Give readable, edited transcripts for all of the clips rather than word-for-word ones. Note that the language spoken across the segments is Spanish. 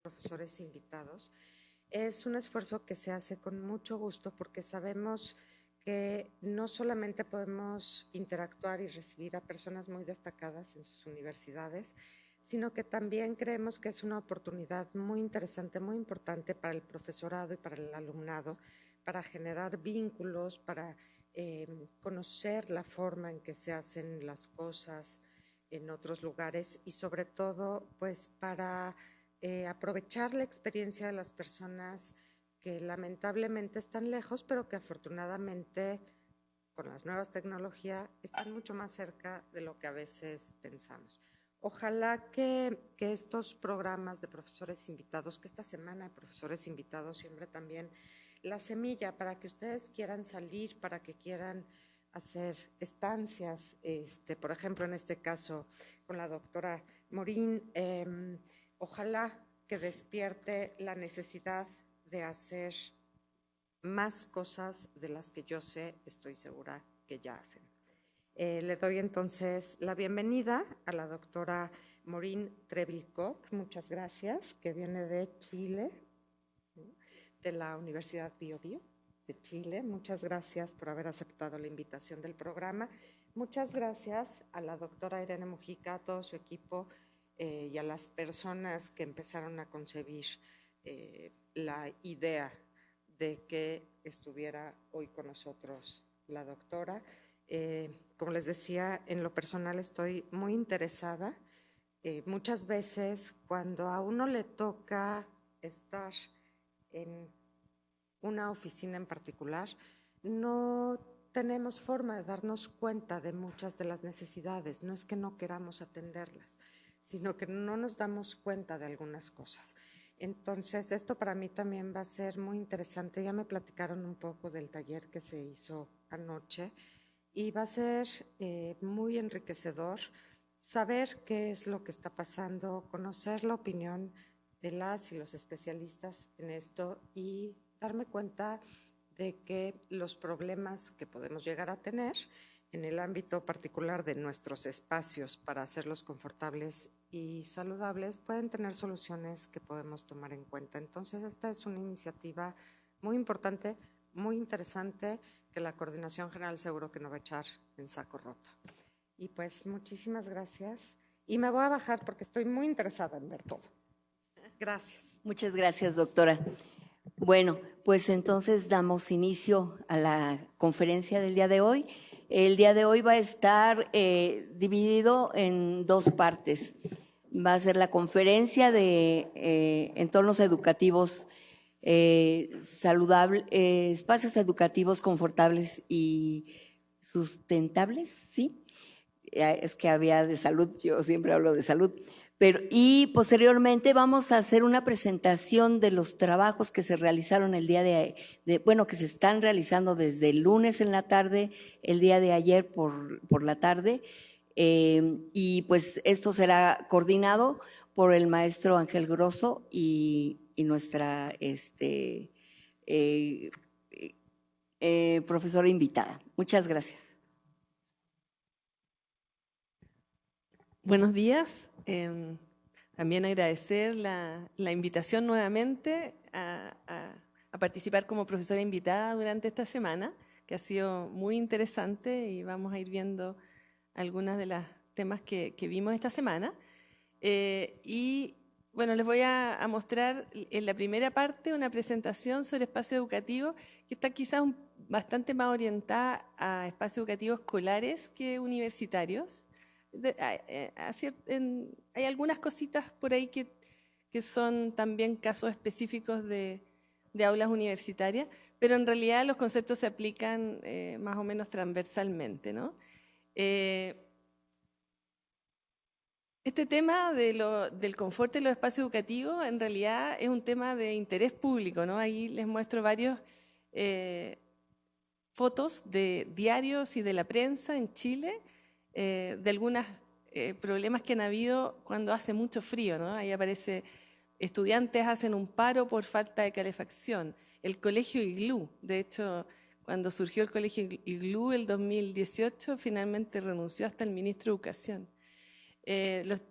profesores invitados. Es un esfuerzo que se hace con mucho gusto porque sabemos que no solamente podemos interactuar y recibir a personas muy destacadas en sus universidades, sino que también creemos que es una oportunidad muy interesante, muy importante para el profesorado y para el alumnado, para generar vínculos, para conocer la forma en que se hacen las cosas en otros lugares y sobre todo pues para aprovechar la experiencia de las personas que lamentablemente están lejos, pero que afortunadamente con las nuevas tecnologías están mucho más cerca de lo que a veces pensamos. Ojalá que estos programas de profesores invitados, que esta semana de profesores invitados siempre también la semilla para que ustedes quieran salir, para que quieran hacer estancias, por ejemplo, en este caso con la doctora Morín, ojalá que despierte la necesidad de hacer más cosas de las que yo sé, estoy segura que ya hacen. Le doy entonces la bienvenida a la doctora Morín Trevilcock, muchas gracias, que viene de Chile, de la Universidad Bio Bio de Chile. Muchas gracias por haber aceptado la invitación del programa. Muchas gracias a la doctora Irene Mujica, a todo su equipo y a las personas que empezaron a concebir la idea de que estuviera hoy con nosotros la doctora. Como les decía, en lo personal estoy muy interesada. Muchas veces cuando a uno le toca estar en una oficina en particular, no tenemos forma de darnos cuenta de muchas de las necesidades. No es que no queramos atenderlas, sino que no nos damos cuenta de algunas cosas. Entonces, esto para mí también va a ser muy interesante. Ya me platicaron un poco del taller que se hizo anoche y va a ser muy enriquecedor saber qué es lo que está pasando, conocer la opinión de las y los especialistas en esto y darme cuenta de que los problemas que podemos llegar a tener en el ámbito particular de nuestros espacios para hacerlos confortables y saludables pueden tener soluciones que podemos tomar en cuenta. Entonces, esta es una iniciativa muy importante, muy interesante, que la Coordinación General seguro que no va a echar en saco roto. Y pues muchísimas gracias. Y me voy a bajar porque estoy muy interesada en ver todo. Gracias. Muchas gracias, doctora. Bueno, pues entonces damos inicio a la conferencia del día de hoy. El día de hoy va a estar dividido en dos partes. Va a ser la conferencia de entornos educativos saludables, espacios educativos confortables y sustentables, ¿sí? Es que había de salud, yo siempre hablo de salud. Y posteriormente vamos a hacer una presentación de los trabajos que se realizaron el día bueno, que se están realizando desde el lunes en la tarde, el día de ayer por la tarde, y pues esto será coordinado por el maestro Ángel Grosso y nuestra profesora invitada. Muchas gracias. Buenos días. También agradecer la invitación nuevamente a participar como profesora invitada durante esta semana, que ha sido muy interesante y vamos a ir viendo algunas de los temas que vimos esta semana. Y bueno, les voy a mostrar en la primera parte una presentación sobre espacio educativo que está quizás bastante más orientada a espacios educativos escolares que universitarios. Hay algunas cositas por ahí que son también casos específicos de aulas universitarias, pero en realidad los conceptos se aplican más o menos transversalmente, ¿no? Este tema del confort en los espacios educativos en realidad es un tema de interés público, ¿no? Ahí les muestro varios fotos de diarios y de la prensa en Chile, de algunos problemas que han habido cuando hace mucho frío, ¿no? Ahí aparece, estudiantes hacen un paro por falta de calefacción. El colegio Iglú, de hecho, cuando surgió el colegio Iglú el 2018, finalmente renunció hasta el ministro de Educación.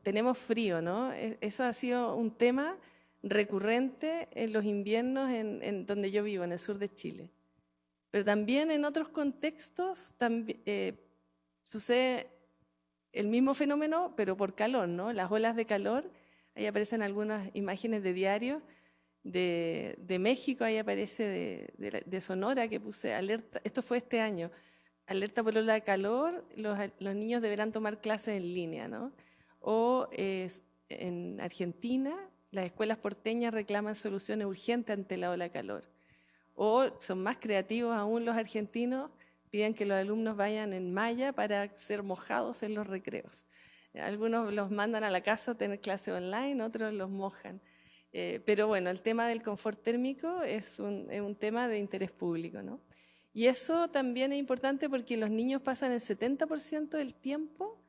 Tenemos frío, ¿no? Eso ha sido un tema recurrente en los inviernos en donde yo vivo, en el sur de Chile. Pero también en otros contextos sucede el mismo fenómeno, pero por calor, ¿no? Las olas de calor, ahí aparecen algunas imágenes de diario de México, ahí aparece de Sonora, que puse alerta, esto fue este año, alerta por ola de calor, los niños deberán tomar clases en línea, ¿no? O en Argentina, las escuelas porteñas reclaman soluciones urgentes ante la ola de calor. O son más creativos aún los argentinos, piden que los alumnos vayan en malla para ser mojados en los recreos. Algunos los mandan a la casa a tener clase online, otros los mojan. Pero bueno, el tema del confort térmico es un tema de interés público, ¿no? Y eso también es importante porque los niños pasan el 70% del tiempo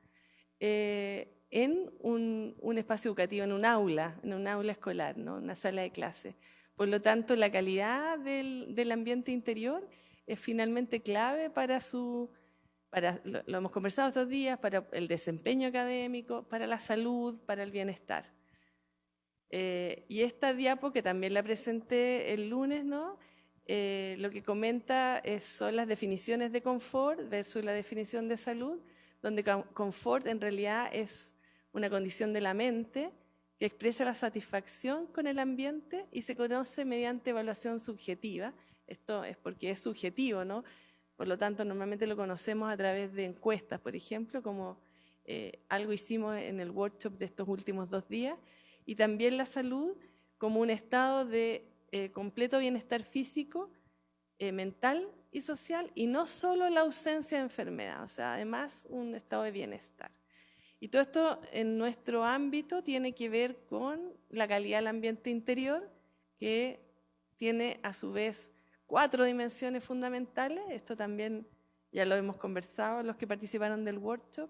en un espacio educativo, en un aula escolar, ¿no? Una sala de clase. Por lo tanto, la calidad del ambiente interior es finalmente clave lo hemos conversado estos días, para el desempeño académico, para la salud, para el bienestar. Y esta diapo, que también la presenté el lunes, ¿no? Lo que comenta son las definiciones de confort versus la definición de salud, donde confort en realidad es una condición de la mente que expresa la satisfacción con el ambiente y se conoce mediante evaluación subjetiva. Esto es porque es subjetivo, ¿no? Por lo tanto, normalmente lo conocemos a través de encuestas, por ejemplo, como algo hicimos en el workshop de estos últimos 2 días, y también la salud como un estado de completo bienestar físico, mental y social, y no solo la ausencia de enfermedad, o sea, además un estado de bienestar. Y todo esto en nuestro ámbito tiene que ver con la calidad del ambiente interior, que tiene a su vez 4 dimensiones fundamentales. Esto también ya lo hemos conversado los que participaron del workshop.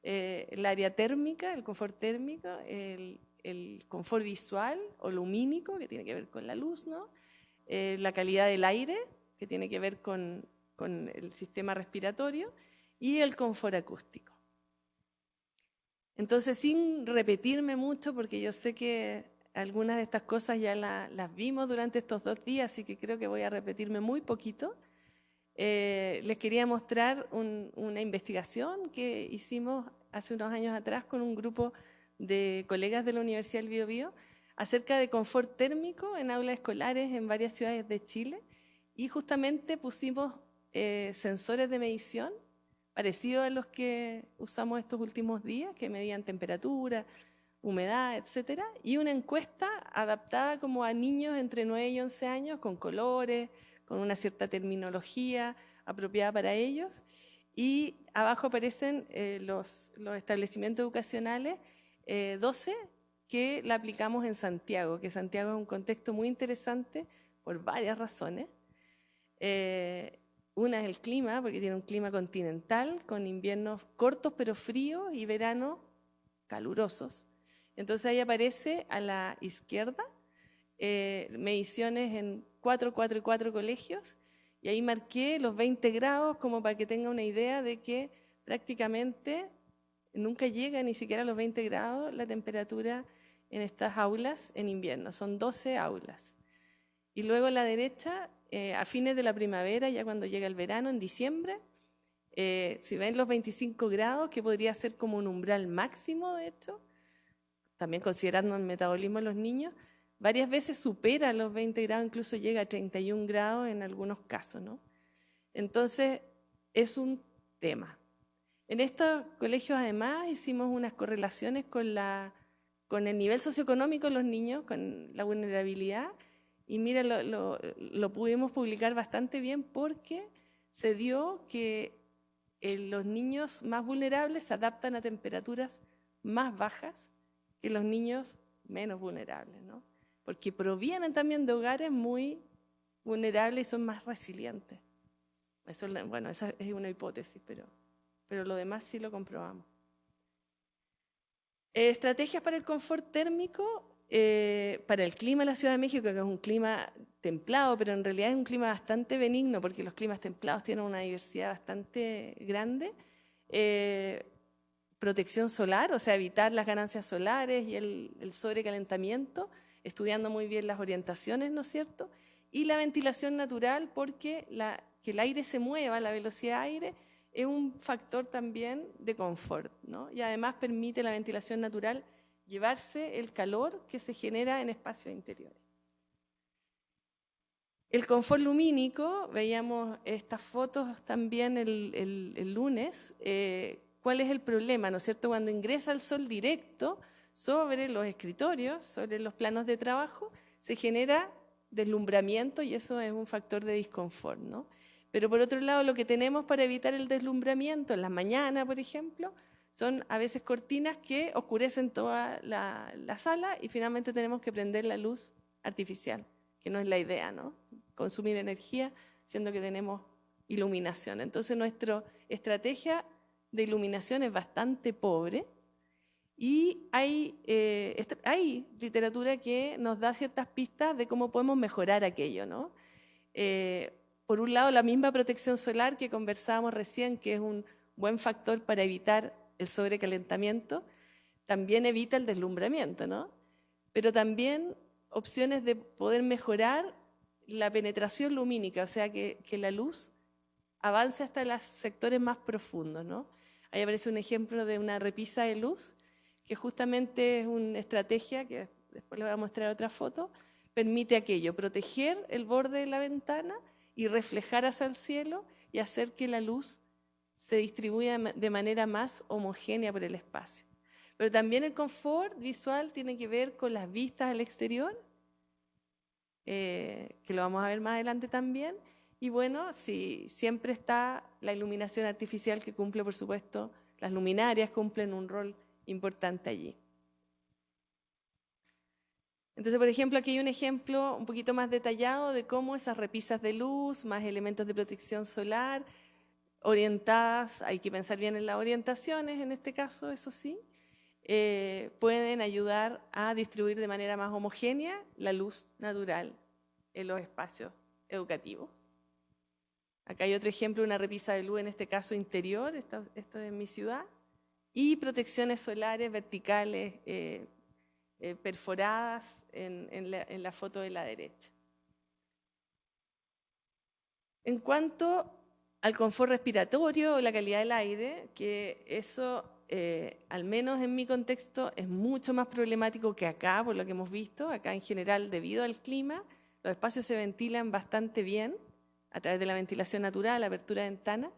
El área térmica, el confort térmico, el confort visual o lumínico, que tiene que ver con la luz, ¿no? La calidad del aire, que tiene que ver con el sistema respiratorio, y el confort acústico. Entonces, sin repetirme mucho, porque yo sé que algunas de estas cosas ya las vimos durante estos 2 días, así que creo que voy a repetirme muy poquito, les quería mostrar una investigación que hicimos hace unos años atrás con un grupo de colegas de la Universidad del Biobío acerca de confort térmico en aulas escolares en varias ciudades de Chile, y justamente pusimos sensores de medición parecidos a los que usamos estos últimos días, que medían temperatura, humedad, etcétera, y una encuesta adaptada como a niños entre 9 y 11 años, con colores, con una cierta terminología apropiada para ellos, y abajo aparecen los establecimientos educacionales, 12, que la aplicamos en Santiago, que Santiago es un contexto muy interesante por varias razones. Una es el clima, porque tiene un clima continental, con inviernos cortos pero fríos y veranos calurosos. Entonces ahí aparece a la izquierda mediciones en 4 y 4 colegios, y ahí marqué los 20 grados como para que tenga una idea de que prácticamente nunca llega ni siquiera a los 20 grados la temperatura en estas aulas en invierno. Son 12 aulas. Y luego a la derecha, a fines de la primavera, ya cuando llega el verano, en diciembre, si ven los 25 grados, que podría ser como un umbral máximo, de hecho, también considerando el metabolismo de los niños, varias veces supera los 20 grados, incluso llega a 31 grados en algunos casos, ¿no? Entonces, es un tema. En estos colegios, además, hicimos unas correlaciones con el nivel socioeconómico de los niños, con la vulnerabilidad, y mira, lo pudimos publicar bastante bien porque se dio que los niños más vulnerables se adaptan a temperaturas más bajas que los niños menos vulnerables, ¿no? Porque provienen también de hogares muy vulnerables y son más resilientes. Bueno, esa es una hipótesis, pero lo demás sí lo comprobamos. Estrategias para el confort térmico, para el clima de la Ciudad de México, que es un clima templado, pero en realidad es un clima bastante benigno, porque los climas templados tienen una diversidad bastante grande. Protección solar, o sea, evitar las ganancias solares y el sobrecalentamiento, estudiando muy bien las orientaciones, ¿no es cierto? Y la ventilación natural, porque que el aire se mueva, la velocidad de aire, es un factor también de confort, ¿no? Y además permite la ventilación natural llevarse el calor que se genera en espacios interiores. El confort lumínico, veíamos estas fotos también el lunes. ¿Cuál es el problema, no es cierto? Cuando ingresa el sol directo sobre los escritorios, sobre los planos de trabajo, se genera deslumbramiento y eso es un factor de disconfort, ¿no? Pero por otro lado, lo que tenemos para evitar el deslumbramiento en las mañanas, por ejemplo, son a veces cortinas que oscurecen toda la sala y finalmente tenemos que prender la luz artificial, que no es la idea, ¿no? Consumir energía, siendo que tenemos iluminación. Entonces, nuestra estrategia de iluminación es bastante pobre y hay literatura que nos da ciertas pistas de cómo podemos mejorar aquello, ¿no? Por un lado, la misma protección solar que conversábamos recién, que es un buen factor para evitar el sobrecalentamiento, también evita el deslumbramiento, ¿no? Pero también opciones de poder mejorar la penetración lumínica, o sea, que la luz avance hasta los sectores más profundos, ¿no? Ahí aparece un ejemplo de una repisa de luz, que justamente es una estrategia, que después les voy a mostrar otra foto, permite aquello, proteger el borde de la ventana y reflejar hacia el cielo y hacer que la luz se distribuya de manera más homogénea por el espacio. Pero también el confort visual tiene que ver con las vistas al exterior, que lo vamos a ver más adelante también. Y bueno, sí, siempre está la iluminación artificial que cumple, por supuesto, las luminarias cumplen un rol importante allí. Entonces, por ejemplo, aquí hay un ejemplo un poquito más detallado de cómo esas repisas de luz, más elementos de protección solar, orientadas, hay que pensar bien en las orientaciones en este caso, eso sí, pueden ayudar a distribuir de manera más homogénea la luz natural en los espacios educativos. Acá hay otro ejemplo, una repisa de luz, en este caso interior, esto es en mi ciudad, y protecciones solares verticales perforadas en la foto de la derecha. En cuanto al confort respiratorio o la calidad del aire, que eso, al menos en mi contexto, es mucho más problemático que acá, por lo que hemos visto. Acá en general, debido al clima, los espacios se ventilan bastante bien a través de la ventilación natural, la apertura de ventana,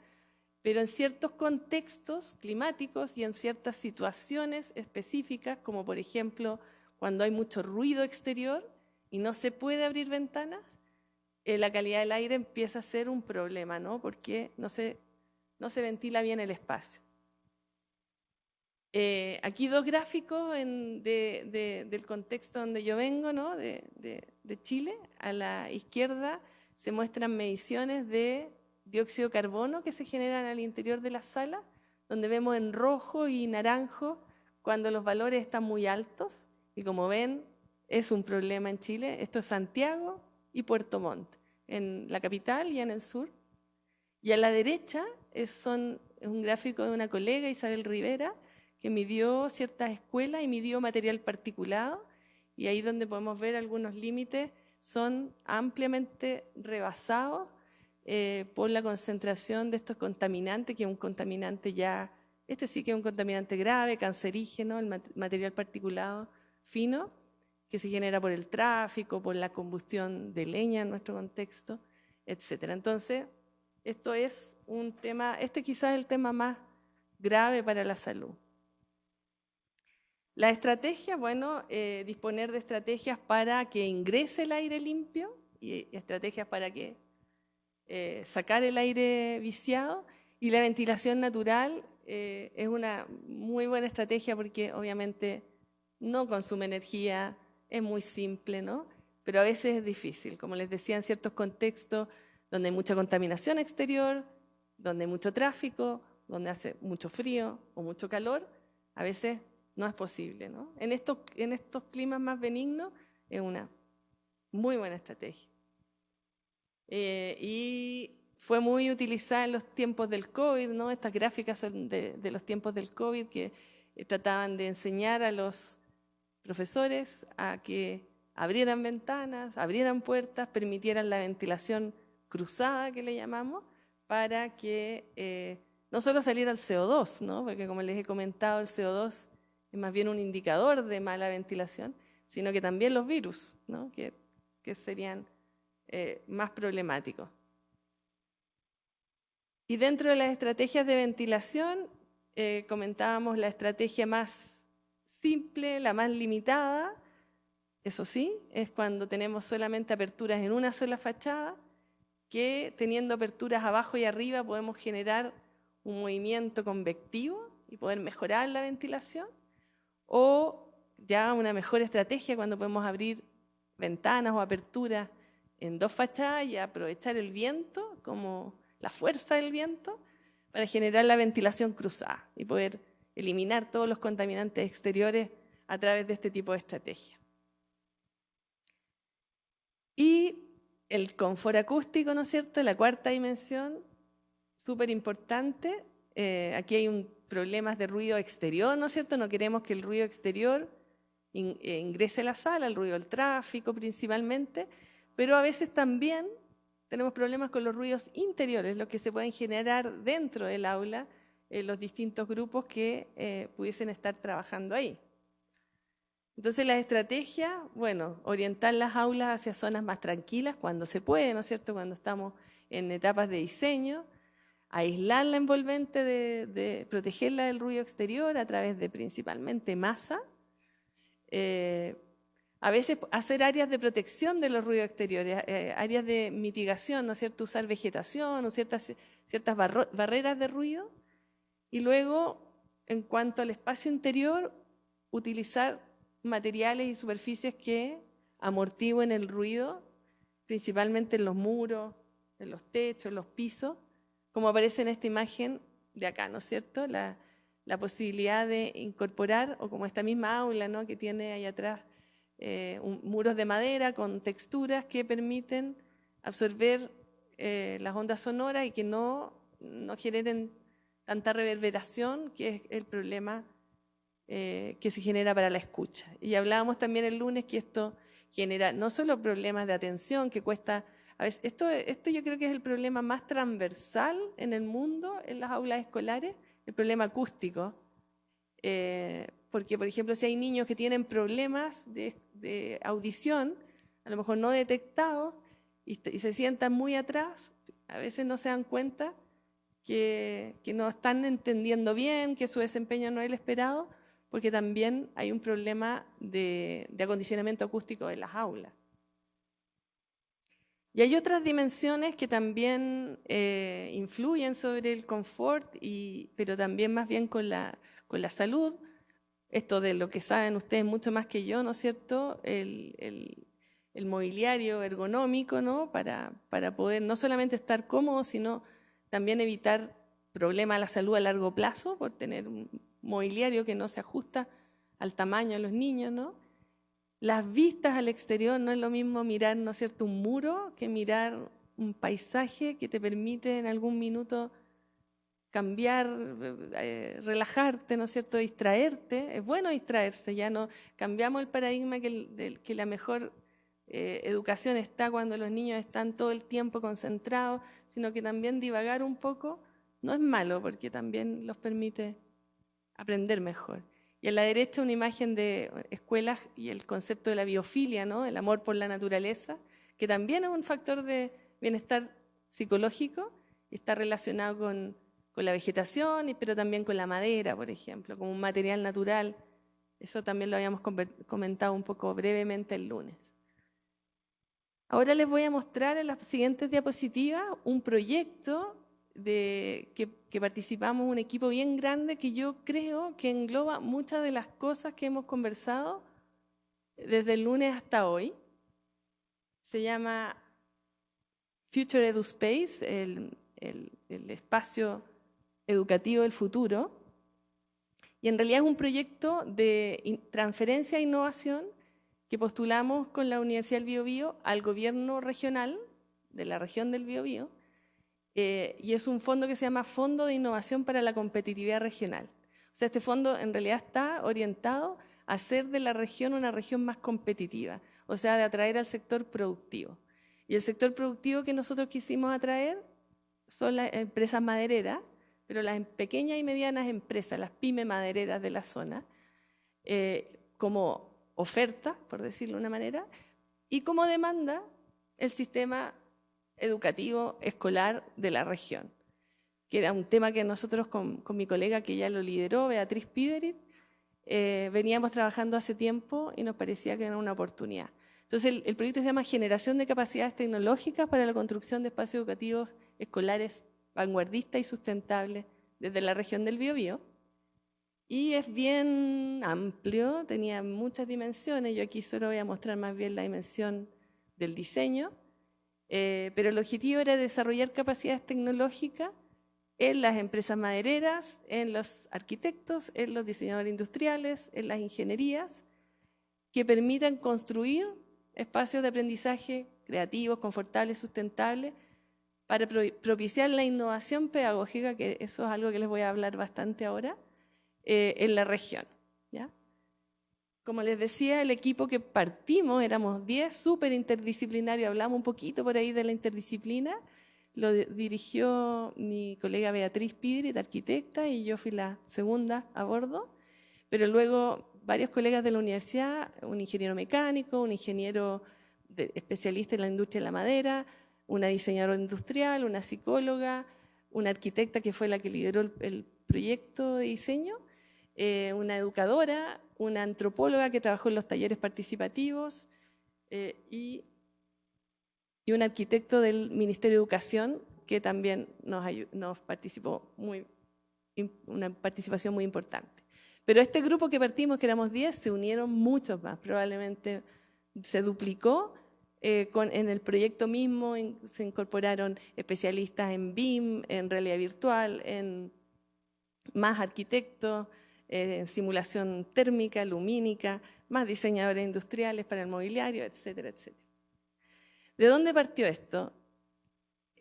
pero en ciertos contextos climáticos y en ciertas situaciones específicas, como por ejemplo cuando hay mucho ruido exterior y no se puede abrir ventanas, la calidad del aire empieza a ser un problema, ¿no? Porque no se ventila bien el espacio. Aquí dos gráficos del contexto donde yo vengo, ¿no? de Chile. A la izquierda se muestran mediciones de dióxido de carbono que se generan al interior de la sala, donde vemos en rojo y naranjo cuando los valores están muy altos. Y como ven, es un problema en Chile. Esto es Santiago y Puerto Montt, en la capital y en el sur. Y a la derecha es un gráfico de una colega, Isabel Rivera, que midió ciertas escuelas y midió material particulado. Y ahí donde podemos ver algunos límites son ampliamente rebasados por la concentración de estos contaminantes, que es un contaminante ya, este sí que es un contaminante grave, cancerígeno, el material particulado fino, que se genera por el tráfico, por la combustión de leña en nuestro contexto, etc. Entonces, esto es un tema, quizás es el tema más grave para la salud. La estrategia, bueno, disponer de estrategias para que ingrese el aire limpio y estrategias para que sacar el aire viciado, y la ventilación natural es una muy buena estrategia porque obviamente no consume energía, es muy simple, ¿no? Pero a veces es difícil, como les decía, en ciertos contextos donde hay mucha contaminación exterior, donde hay mucho tráfico, donde hace mucho frío o mucho calor, a veces no es posible, ¿no? En estos climas más benignos es una muy buena estrategia. Y fue muy utilizada en los tiempos del COVID, ¿no? Estas gráficas son de los tiempos del COVID que trataban de enseñar a los profesores a abrieran ventanas, abrieran puertas, permitieran la ventilación cruzada, que le llamamos, para que no solo saliera el CO2, ¿no? Porque como les he comentado, el CO2 es más bien un indicador de mala ventilación, sino que también los virus, ¿no? que serían más problemáticos. Y dentro de las estrategias de ventilación, comentábamos la estrategia más simple, la más limitada, eso sí, es cuando tenemos solamente aperturas en una sola fachada, que teniendo aperturas abajo y arriba podemos generar un movimiento convectivo y poder mejorar la ventilación, o ya una mejor estrategia cuando podemos abrir ventanas o aperturas en dos fachadas y aprovechar el viento, como la fuerza del viento, para generar la ventilación cruzada y poder eliminar todos los contaminantes exteriores a través de este tipo de estrategia. Y el confort acústico, ¿no es cierto?, la cuarta dimensión, súper importante. Aquí hay problemas de ruido exterior, ¿no es cierto? No queremos que el ruido exterior ingrese a la sala, el ruido del tráfico principalmente, pero a veces también tenemos problemas con los ruidos interiores, los que se pueden generar dentro del aula, los distintos grupos que pudiesen estar trabajando ahí. Entonces la estrategia, bueno, orientar las aulas hacia zonas más tranquilas cuando se puede, ¿no es cierto?, cuando estamos en etapas de diseño, aislar la envolvente, de protegerla del ruido exterior a través de principalmente masa, a veces hacer áreas de protección de los ruidos exteriores, áreas de mitigación, ¿no es cierto?, usar vegetación o ciertas barreras de ruido, y luego, en cuanto al espacio interior, utilizar materiales y superficies que amortigüen el ruido, principalmente en los muros, en los techos, en los pisos, como aparece en esta imagen de acá, ¿no es cierto?, la posibilidad de incorporar, o como esta misma aula, ¿no?, que tiene ahí atrás muros de madera con texturas que permiten absorber las ondas sonoras y que no generen tanta reverberación, que es el problema que se genera para la escucha. Y hablábamos también el lunes que esto genera no solo problemas de atención, que cuesta, a veces, esto yo creo que es el problema más transversal en el mundo, en las aulas escolares, el problema acústico. Porque, por ejemplo, si hay niños que tienen problemas de audición, a lo mejor no detectados, y se sientan muy atrás, a veces no se dan cuenta que no están entendiendo bien, que su desempeño no es el esperado, porque también hay un problema de acondicionamiento acústico de las aulas. Y hay otras dimensiones que también influyen sobre el confort, pero también más bien con la salud. Esto de lo que saben ustedes mucho más que yo, ¿no es cierto?, el mobiliario ergonómico, ¿no?, para poder no solamente estar cómodo, sino también evitar problemas a la salud a largo plazo por tener un mobiliario que no se ajusta al tamaño de los niños, ¿no? Las vistas al exterior, no es lo mismo mirar, ¿no es cierto?, un muro que mirar un paisaje que te permite en algún minuto cambiar, relajarte, ¿no es cierto?, distraerte. Es bueno distraerse, ya no cambiamos el paradigma que la mejor educación está cuando los niños están todo el tiempo concentrados, sino que también divagar un poco no es malo, porque también los permite aprender mejor. Y a la derecha una imagen de escuelas y el concepto de la biofilia, ¿no?, el amor por la naturaleza, que también es un factor de bienestar psicológico y está relacionado con la vegetación, pero también con la madera, por ejemplo, como un material natural. Eso también lo habíamos comentado un poco brevemente el lunes. Ahora les voy a mostrar en las siguientes diapositivas un proyecto que participamos un equipo bien grande que yo creo que engloba muchas de las cosas que hemos conversado desde el lunes hasta hoy. Se llama Future Edu Space, el espacio educativo del futuro, y en realidad es un proyecto de transferencia e innovación que postulamos con la Universidad del Biobío al gobierno regional de la región del Biobío, y es un fondo que se llama Fondo de Innovación para la Competitividad Regional. O sea, este fondo en realidad está orientado a hacer de la región una región más competitiva. o sea, de atraer al sector productivo. Y el sector productivo que nosotros quisimos atraer son las empresas madereras, pero las pequeñas y medianas empresas, las pymes madereras de la zona, como oferta, por decirlo de una manera, y como demanda el sistema educativo escolar de la región, que era un tema que nosotros con mi colega que ya lo lideró, Beatriz Piderit, veníamos trabajando hace tiempo y nos parecía que era una oportunidad. Entonces el proyecto se llama Generación de Capacidades Tecnológicas para la Construcción de Espacios Educativos Escolares Vanguardistas y Sustentables desde la región del Biobío. Y es bien amplio, tenía muchas dimensiones. Yo aquí solo voy a mostrar más bien la dimensión del diseño, pero el objetivo era desarrollar capacidades tecnológicas en las empresas madereras, en los arquitectos, en los diseñadores industriales, en las ingenierías, que permitan construir espacios de aprendizaje creativos, confortables, sustentables, para propiciar la innovación pedagógica, que eso es algo que les voy a hablar bastante ahora, en la región, ¿ya? Como les decía, el equipo que partimos, éramos 10, súper interdisciplinario, hablamos un poquito por ahí de la interdisciplina, lo dirigió mi colega Beatriz Piderit, arquitecta, y yo fui la segunda a bordo, pero luego varios colegas de la universidad, un ingeniero mecánico, un ingeniero especialista en la industria de la madera, una diseñadora industrial, una psicóloga, una arquitecta que fue la que lideró el proyecto de diseño, una educadora, una antropóloga que trabajó en los talleres participativos y un arquitecto del Ministerio de Educación que también nos participó, una participación muy importante. Pero este grupo que partimos, que éramos 10, se unieron muchos más, probablemente se duplicó. En el proyecto mismo se incorporaron especialistas en BIM, en realidad virtual, en más arquitectos, en simulación térmica, lumínica, más diseñadores industriales para el mobiliario, etcétera, etcétera. ¿De dónde partió esto?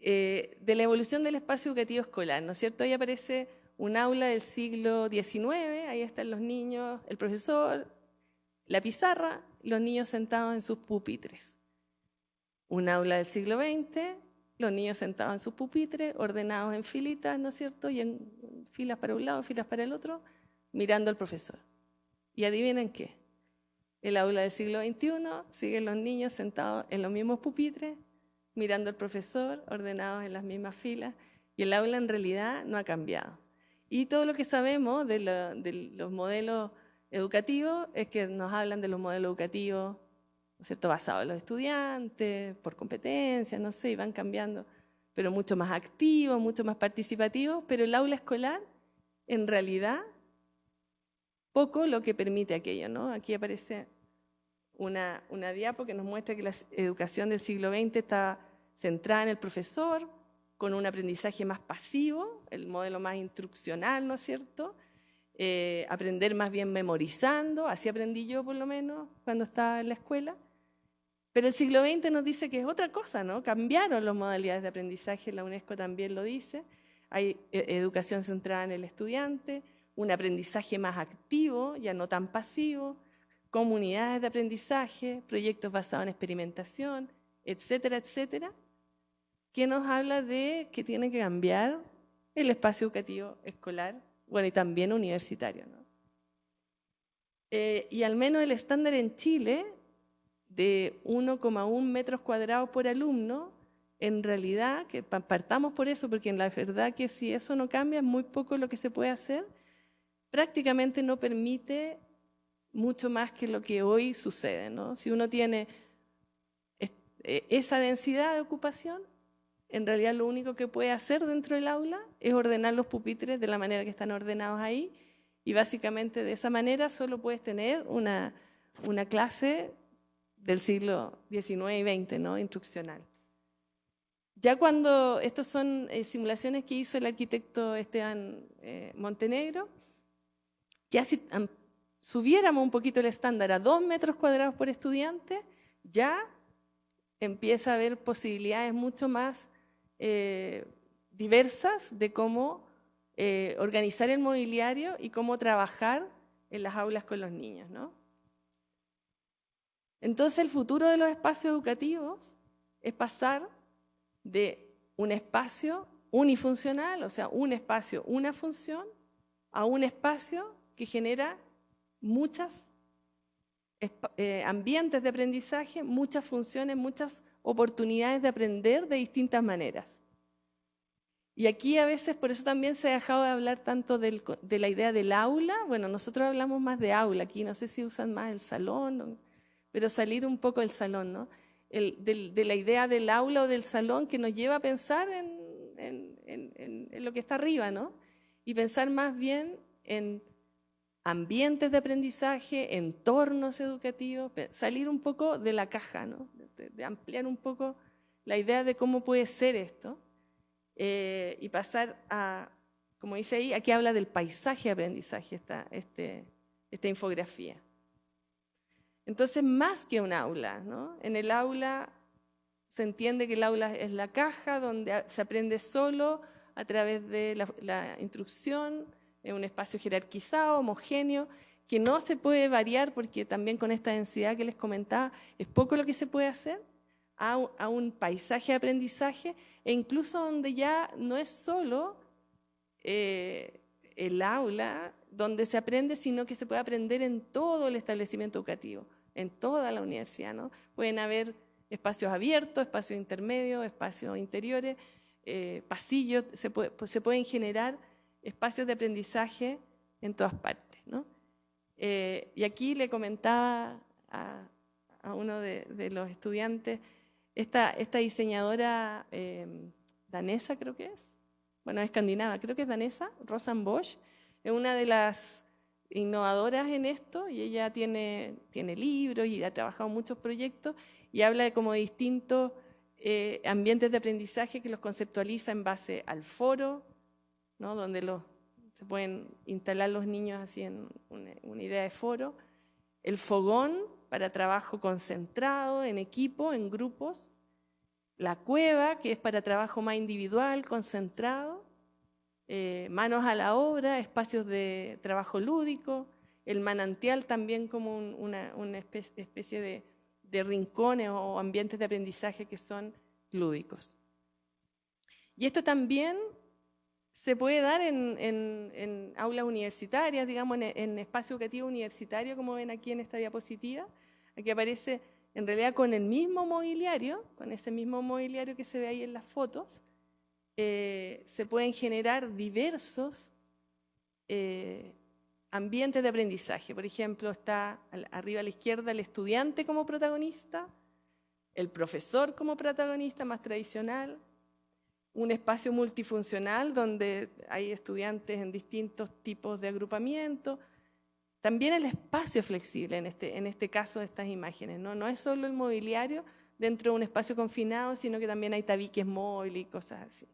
De la evolución del espacio educativo escolar, ¿no es cierto? Ahí aparece un aula del siglo XIX, ahí están los niños, el profesor, la pizarra, los niños sentados en sus pupitres. Un aula del siglo XX, los niños sentados en sus pupitres, ordenados en filitas, ¿no es cierto? Y en filas para un lado, filas para el otro, mirando al profesor. Y adivinen qué. El aula del siglo XXI, siguen los niños sentados en los mismos pupitres, mirando al profesor, ordenados en las mismas filas, y el aula en realidad no ha cambiado. Y todo lo que sabemos de los modelos educativos es que nos hablan de los modelos educativos, ¿no es cierto?, basados en los estudiantes, por competencias, no sé, y van cambiando, pero mucho más activos, mucho más participativos, pero el aula escolar, en realidad, poco lo que permite aquello, ¿no? Aquí aparece una diapo que nos muestra que la educación del siglo XX está centrada en el profesor, con un aprendizaje más pasivo, el modelo más instruccional, ¿no es cierto? Aprender más bien memorizando, así aprendí yo por lo menos cuando estaba en la escuela. Pero el siglo XX nos dice que es otra cosa, ¿no? Cambiaron las modalidades de aprendizaje, la UNESCO también lo dice. Hay educación centrada en el estudiante, un aprendizaje más activo, ya no tan pasivo, comunidades de aprendizaje, proyectos basados en experimentación, etcétera, etcétera, que nos habla de que tiene que cambiar el espacio educativo escolar, bueno, y también universitario, ¿no? Y al menos el estándar en Chile de 1,1 metros cuadrados por alumno, en realidad, que partamos por eso, porque en la verdad que si eso no cambia, es muy poco lo que se puede hacer, prácticamente no permite mucho más que lo que hoy sucede, ¿no? Si uno tiene esa densidad de ocupación, en realidad lo único que puede hacer dentro del aula es ordenar los pupitres de la manera que están ordenados ahí, y básicamente de esa manera solo puedes tener una clase del siglo XIX y XX, ¿no? Instruccional. Ya cuando, estos son simulaciones que hizo el arquitecto Esteban Montenegro, ya si subiéramos un poquito el estándar a 2 metros cuadrados por estudiante, ya empieza a haber posibilidades mucho más diversas de cómo organizar el mobiliario y cómo trabajar en las aulas con los niños, ¿no? Entonces el futuro de los espacios educativos es pasar de un espacio unifuncional, o sea, un espacio, una función, a un espacio que genera muchos ambientes de aprendizaje, muchas funciones, muchas oportunidades de aprender de distintas maneras. Y aquí a veces, por eso también se ha dejado de hablar tanto de la idea del aula. Bueno, nosotros hablamos más de aula aquí, no sé si usan más el salón, pero salir un poco del salón, ¿no? De la idea del aula o del salón que nos lleva a pensar en lo que está arriba, ¿no? Y pensar más bien en ambientes de aprendizaje, entornos educativos, salir un poco de la caja, ¿no? De ampliar un poco la idea de cómo puede ser esto. Y pasar a, como dice ahí, aquí habla del paisaje de aprendizaje, esta infografía. Entonces, más que un aula, ¿no? En el aula se entiende que el aula es la caja donde se aprende solo a través de la instrucción, en un espacio jerarquizado, homogéneo, que no se puede variar porque también con esta densidad que les comentaba, es poco lo que se puede hacer, a un paisaje de aprendizaje, e incluso donde ya no es solo el aula donde se aprende, sino que se puede aprender en todo el establecimiento educativo, en toda la universidad, ¿no? Pueden haber espacios abiertos, espacios intermedios, espacios interiores, pasillos, se pueden generar espacios de aprendizaje en todas partes, ¿no? Y aquí le comentaba a uno de los estudiantes, esta diseñadora danesa, creo que es, bueno, escandinava, creo que es danesa, Rosanne Bosch, es una de las innovadoras en esto, y ella tiene libros y ha trabajado en muchos proyectos, y habla de como distintos ambientes de aprendizaje que los conceptualiza en base al foro, ¿no? Donde se pueden instalar los niños así en una idea de foro, el fogón para trabajo concentrado, en equipo, en grupos, la cueva, que es para trabajo más individual, concentrado, manos a la obra, espacios de trabajo lúdico, el manantial también como una especie de rincones o ambientes de aprendizaje que son lúdicos. Y esto también se puede dar en aulas universitarias, digamos, en espacio educativo universitario, como ven aquí en esta diapositiva. Aquí aparece, en realidad, con el mismo mobiliario, con ese mismo mobiliario que se ve ahí en las fotos, se pueden generar diversos ambientes de aprendizaje. Por ejemplo, está arriba a la izquierda el estudiante como protagonista, el profesor como protagonista más tradicional, un espacio multifuncional donde hay estudiantes en distintos tipos de agrupamiento. También el espacio flexible en este caso de estas imágenes, ¿no? No es solo el mobiliario dentro de un espacio confinado, sino que también hay tabiques móviles y cosas así.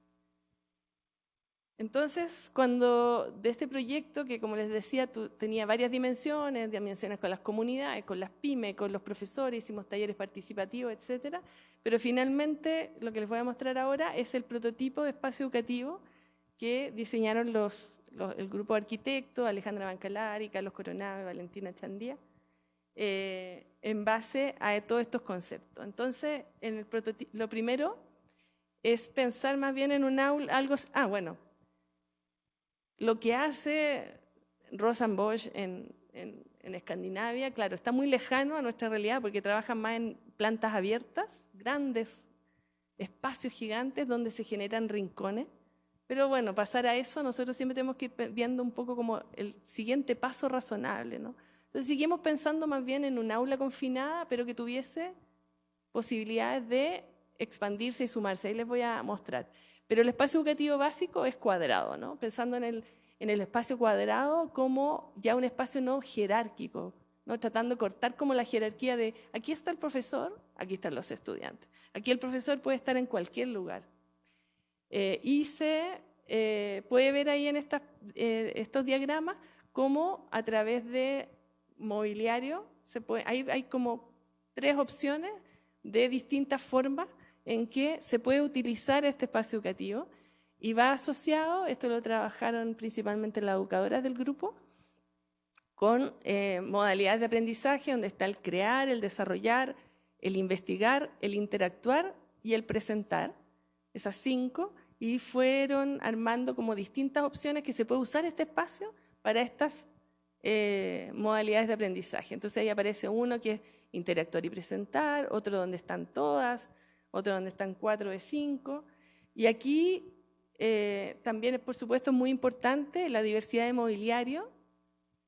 Entonces, cuando de este proyecto, que como les decía, tenía varias dimensiones con las comunidades, con las pymes, con los profesores, hicimos talleres participativos, etcétera, pero finalmente lo que les voy a mostrar ahora es el prototipo de espacio educativo que diseñaron el grupo de arquitectos, Alejandra Bancalari, Carlos Coronado, Valentina Chandía, en base a todos estos conceptos. Entonces, lo primero es pensar más bien en un aula, lo que hace Rosanne Bosch en Escandinavia, claro, está muy lejano a nuestra realidad porque trabajan más en plantas abiertas, grandes espacios gigantes donde se generan rincones. Pero bueno, pasar a eso, nosotros siempre tenemos que ir viendo un poco como el siguiente paso razonable, ¿no? Entonces seguimos pensando más bien en un aula confinada, pero que tuviese posibilidades de expandirse y sumarse. Ahí les voy a mostrar. Pero el espacio educativo básico es cuadrado, ¿no? Pensando en el espacio cuadrado como ya un espacio no jerárquico, ¿no? Tratando de cortar como la jerarquía de aquí está el profesor, aquí están los estudiantes. Aquí el profesor puede estar en cualquier lugar. Y se puede ver ahí en estos diagramas cómo a través de mobiliario hay como 3 opciones de distintas formas en que se puede utilizar este espacio educativo y va asociado, esto lo trabajaron principalmente las educadoras del grupo, con modalidades de aprendizaje donde está el crear, el desarrollar, el investigar, el interactuar y el presentar, esas 5, y fueron armando como distintas opciones que se puede usar este espacio para estas modalidades de aprendizaje. Entonces ahí aparece uno que es interactuar y presentar, otro donde están todas, otro donde están 4 de 5, y aquí también, por supuesto, es muy importante la diversidad de mobiliario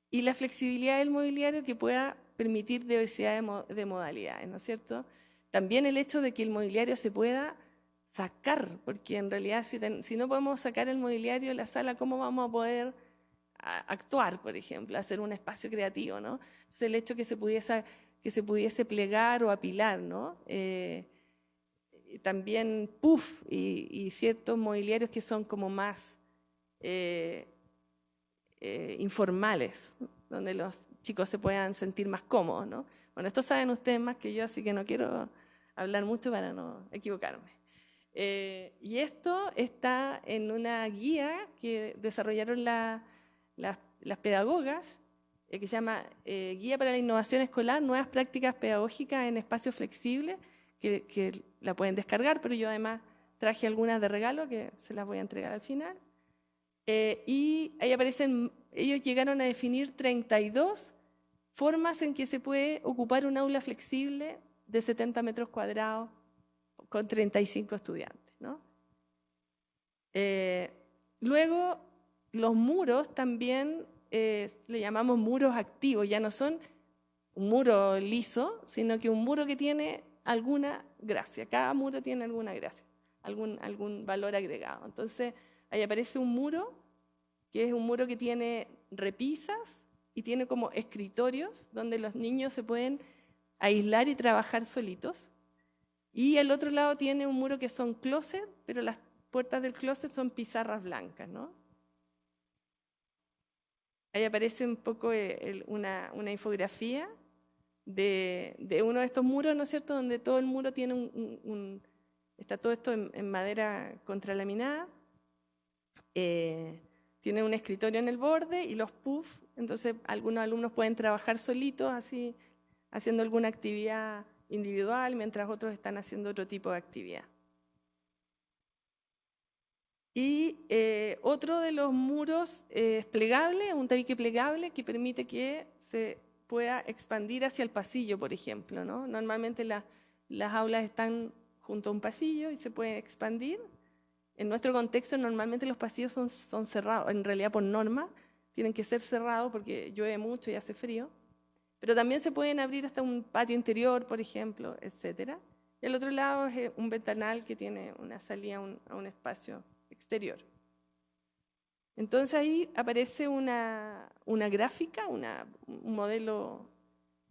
y la flexibilidad del mobiliario que pueda permitir diversidad de modalidades, ¿no es cierto? También el hecho de que el mobiliario se pueda sacar, porque en realidad si no podemos sacar el mobiliario de la sala, ¿cómo vamos a poder actuar, por ejemplo, hacer un espacio creativo, ¿no? Entonces el hecho que se pudiese plegar o apilar, ¿no? También puff y ciertos mobiliarios que son como más informales, donde los chicos se puedan sentir más cómodos, ¿no? Bueno, esto saben ustedes más que yo, así que no quiero hablar mucho para no equivocarme. Y esto está en una guía que desarrollaron las pedagogas, que se llama Guía para la Innovación Escolar, Nuevas Prácticas Pedagógicas en Espacios Flexibles, que la pueden descargar, pero yo además traje algunas de regalo que se las voy a entregar al final. Y ahí aparecen, ellos llegaron a definir 32 formas en que se puede ocupar un aula flexible de 70 metros cuadrados con 35 estudiantes, ¿no? Luego, los muros también le llamamos muros activos, ya no son un muro liso, sino que un muro que tiene alguna gracia. Cada muro tiene alguna gracia, algún valor agregado. Entonces, ahí aparece un muro, que es un muro que tiene repisas y tiene como escritorios donde los niños se pueden aislar y trabajar solitos. Y al otro lado tiene un muro que son closet, pero las puertas del closet son pizarras blancas, ¿no? Ahí aparece un poco una infografía de uno de estos muros, ¿no es cierto?, donde todo el muro tiene está todo esto en madera contralaminada, tiene un escritorio en el borde y los puffs, entonces algunos alumnos pueden trabajar solitos, así, haciendo alguna actividad individual, mientras otros están haciendo otro tipo de actividad. Y otro de los muros es plegable, un tabique plegable que permite que se pueda expandir hacia el pasillo, por ejemplo, ¿no? Normalmente las aulas están junto a un pasillo y se puede expandir. En nuestro contexto, normalmente los pasillos son cerrados, en realidad por norma, tienen que ser cerrados porque llueve mucho y hace frío. Pero también se pueden abrir hasta un patio interior, por ejemplo, etc. Y al otro lado es un ventanal que tiene una salida a un espacio exterior. Entonces ahí aparece una gráfica, un modelo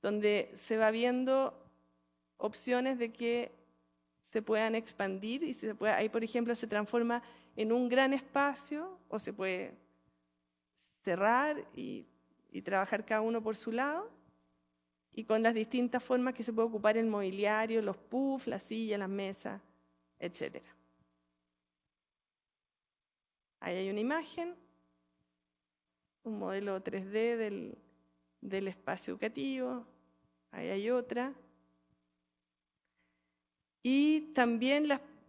donde se va viendo opciones de que se puedan expandir y ahí, por ejemplo, se transforma en un gran espacio o se puede cerrar y trabajar cada uno por su lado y con las distintas formas que se puede ocupar el mobiliario, los puffs, las sillas, las mesas, etc. Ahí hay una imagen, un modelo 3D del espacio educativo, ahí hay otra. Y también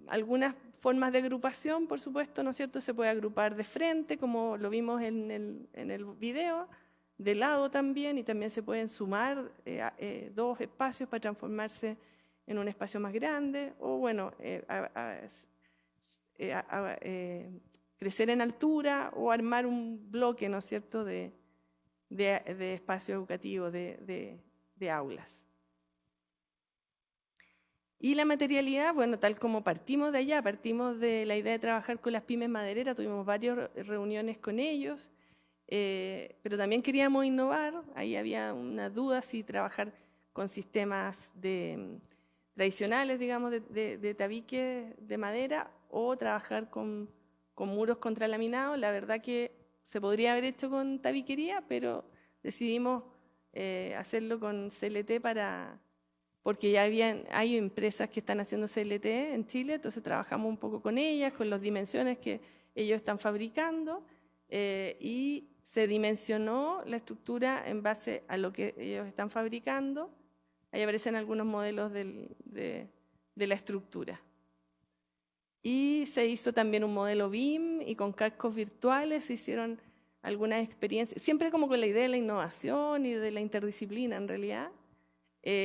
algunas formas de agrupación, por supuesto, ¿no es cierto? Se puede agrupar de frente, como lo vimos en el video, de lado también, y también se pueden sumar 2 espacios para transformarse en un espacio más grande, o bueno, crecer en altura o armar un bloque, ¿no es cierto?, de espacio educativo, de aulas. Y la materialidad, bueno, tal como partimos de allá, partimos de la idea de trabajar con las pymes madereras, tuvimos varias reuniones con ellos, pero también queríamos innovar, ahí había una duda si trabajar con sistemas tradicionales, digamos, de tabique de madera o trabajar con muros contralaminados. La verdad que se podría haber hecho con tabiquería, pero decidimos hacerlo con CLT porque ya hay empresas que están haciendo CLT en Chile, entonces trabajamos un poco con ellas, con las dimensiones que ellos están fabricando, y se dimensionó la estructura en base a lo que ellos están fabricando. Ahí aparecen algunos modelos de la estructura. Y se hizo también un modelo BIM y con cascos virtuales se hicieron algunas experiencias, siempre como con la idea de la innovación y de la interdisciplina en realidad.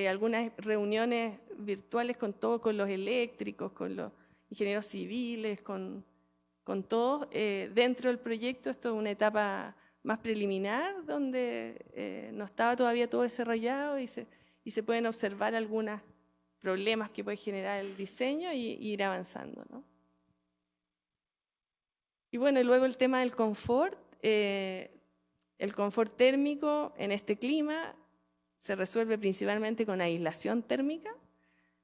Algunas reuniones virtuales con todos, con los eléctricos, con los ingenieros civiles, con todos dentro del proyecto. Esto es una etapa más preliminar donde no estaba todavía todo desarrollado y se pueden observar algunos problemas que puede generar el diseño y ir avanzando, ¿no? Y bueno, y luego el tema del confort. El confort térmico en este clima se resuelve principalmente con aislación térmica,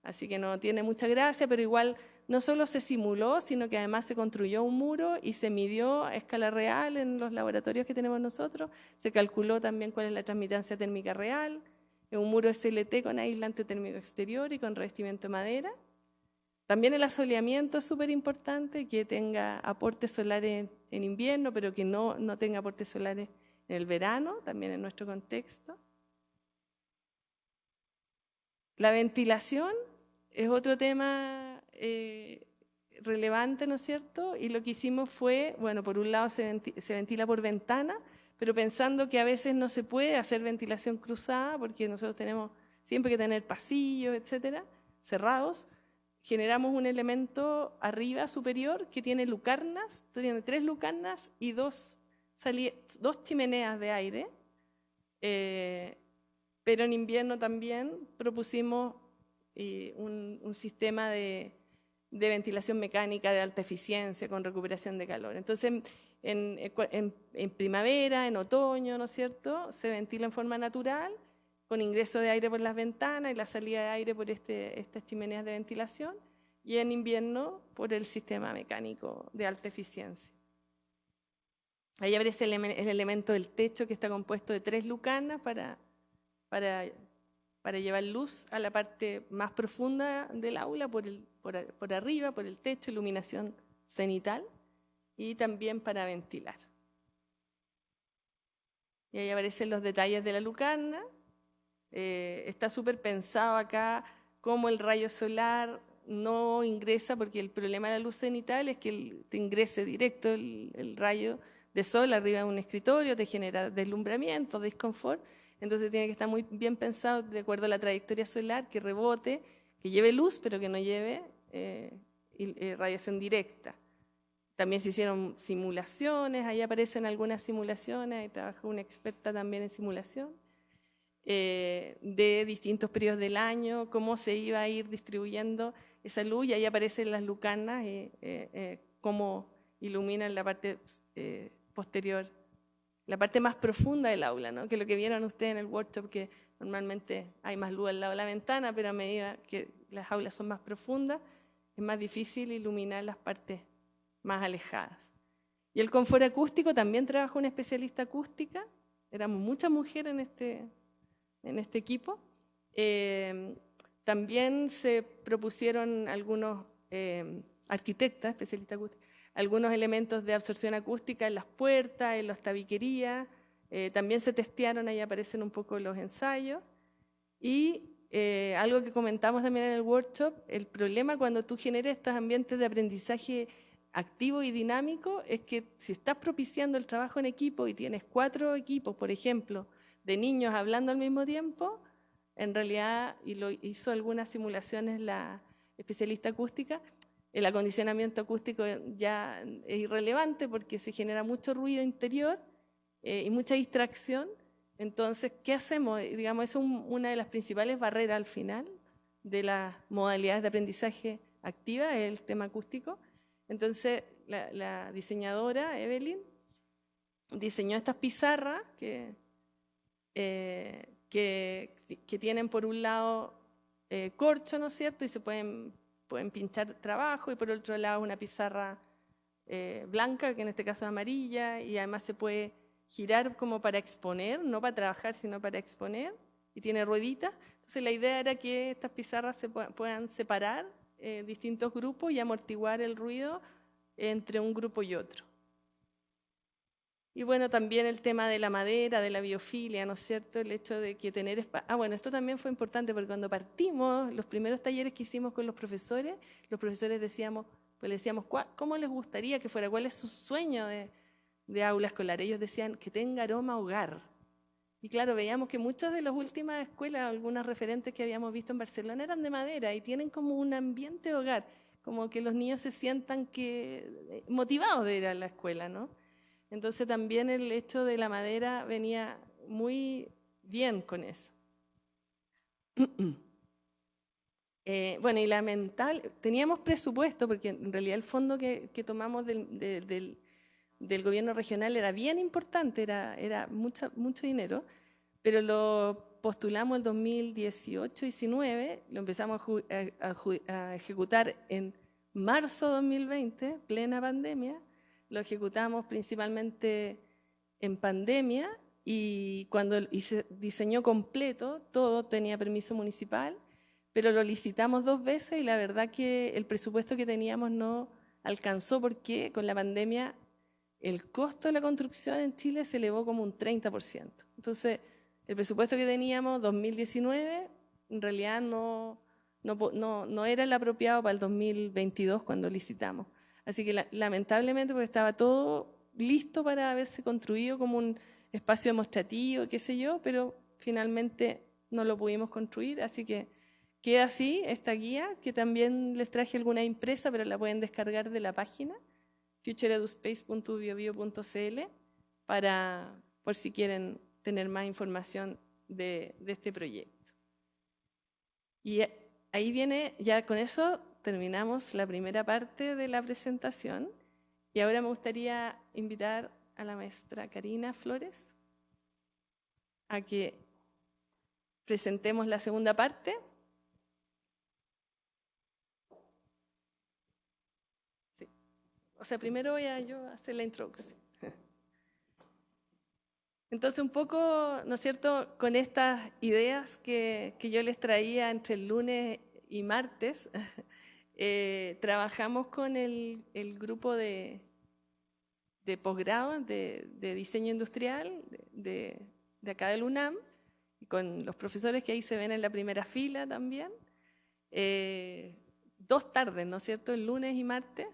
así que no tiene mucha gracia, pero igual no solo se simuló, sino que además se construyó un muro y se midió a escala real en los laboratorios que tenemos nosotros, se calculó también cuál es la transmitancia térmica real, es un muro SLT con aislante térmico exterior y con revestimiento de madera. También el asoleamiento es súper importante, que tenga aportes solares en invierno, pero que no tenga aportes solares en el verano, también en nuestro contexto. La ventilación es otro tema relevante, ¿no es cierto? Y lo que hicimos fue, bueno, por un lado se ventila por ventana, pero pensando que a veces no se puede hacer ventilación cruzada, porque nosotros tenemos siempre que tener pasillos, etcétera, cerrados. Generamos un elemento arriba, superior, que tiene lucarnas, tiene 3 lucarnas y 2 chimeneas de aire. Pero en invierno también propusimos un sistema de ventilación mecánica de alta eficiencia con recuperación de calor. Entonces, en primavera, en otoño, ¿no es cierto?, se ventila en forma natural, con ingreso de aire por las ventanas y la salida de aire por estas chimeneas de ventilación, y en invierno por el sistema mecánico de alta eficiencia. Ahí aparece el elemento del techo, que está compuesto de 3 lucarnas para llevar luz a la parte más profunda del aula, por arriba, por el techo, iluminación cenital, y también para ventilar. Y ahí aparecen los detalles de la lucarna. Está súper pensado acá cómo el rayo solar no ingresa, porque el problema de la luz cenital es que te ingrese directo el rayo de sol arriba de un escritorio, te genera deslumbramiento, desconfort. Entonces tiene que estar muy bien pensado de acuerdo a la trayectoria solar, que rebote, que lleve luz, pero que no lleve radiación directa. También se hicieron simulaciones, ahí aparecen algunas simulaciones, ahí trabajó una experta también en simulación, de distintos periodos del año, cómo se iba a ir distribuyendo esa luz, y ahí aparecen las lucarnas, cómo iluminan la parte posterior, la parte más profunda del aula, ¿no? Que lo que vieron ustedes en el workshop, que normalmente hay más luz al lado de la ventana, pero a medida que las aulas son más profundas, es más difícil iluminar las partes más alejadas. Y el confort acústico también trabajó una especialista acústica, éramos muchas mujeres en este equipo. También se propusieron algunos arquitectas, especialistas acústicos, algunos elementos de absorción acústica en las puertas, en las tabiquerías. También se testearon, ahí aparecen un poco los ensayos. Y algo que comentamos también en el workshop, el problema cuando tú generas estos ambientes de aprendizaje activo y dinámico es que si estás propiciando el trabajo en equipo y tienes 4 equipos, por ejemplo, de niños hablando al mismo tiempo, en realidad, y lo hizo algunas simulaciones la especialista acústica, el acondicionamiento acústico ya es irrelevante porque se genera mucho ruido interior y mucha distracción. Entonces, ¿qué hacemos? Digamos, es una de las principales barreras al final de las modalidades de aprendizaje activa, es el tema acústico. Entonces, la diseñadora, Evelyn, diseñó estas pizarras que tienen por un lado corcho, ¿no es cierto? Y se pueden pinchar trabajo, y por otro lado una pizarra blanca, que en este caso es amarilla, y además se puede girar como para exponer, no para trabajar, sino para exponer, y tiene rueditas. Entonces la idea era que estas pizarras se puedan separar distintos grupos y amortiguar el ruido entre un grupo y otro. Y bueno, también el tema de la madera, de la biofilia, ¿no es cierto? El hecho de que tener espacio. Bueno, esto también fue importante porque cuando partimos, los primeros talleres que hicimos con los profesores decíamos, pues les decíamos, ¿cómo les gustaría que fuera? ¿Cuál es su sueño de aula escolar? Ellos decían que tenga aroma a hogar. Y claro, veíamos que muchas de las últimas escuelas, algunas referentes que habíamos visto en Barcelona, eran de madera y tienen como un ambiente de hogar, como que los niños se sientan motivados de ir a la escuela, ¿no? Entonces también el hecho de la madera venía muy bien con eso. Bueno, y lamentable, teníamos presupuesto, porque en realidad el fondo que tomamos del gobierno regional era bien importante, era mucho dinero, pero lo postulamos el 2018-19, lo empezamos a ejecutar en marzo de 2020, plena pandemia. Lo ejecutamos principalmente en pandemia y cuando se diseñó completo, todo tenía permiso municipal, pero lo licitamos 2 veces y la verdad que el presupuesto que teníamos no alcanzó porque con la pandemia el costo de la construcción en Chile se elevó como un 30%. Entonces, el presupuesto que teníamos 2019 en realidad no era el apropiado para el 2022 cuando licitamos. Así que lamentablemente, porque estaba todo listo para haberse construido como un espacio demostrativo, qué sé yo, pero finalmente no lo pudimos construir, así que queda así esta guía, que también les traje alguna impresa, pero la pueden descargar de la página futureeduspace.biobio.cl por si quieren tener más información de este proyecto. Y ahí viene, ya con eso terminamos la primera parte de la presentación y ahora me gustaría invitar a la maestra Karina Flores a que presentemos la segunda parte. Sí. O sea, primero voy a yo hacer la introducción. Entonces, un poco, ¿no es cierto?, con estas ideas que yo les traía entre el lunes y martes, trabajamos con el grupo de posgrado de diseño industrial de acá del UNAM, y con los profesores que ahí se ven en la primera fila también. 2 tardes, ¿no es cierto?, el lunes y martes,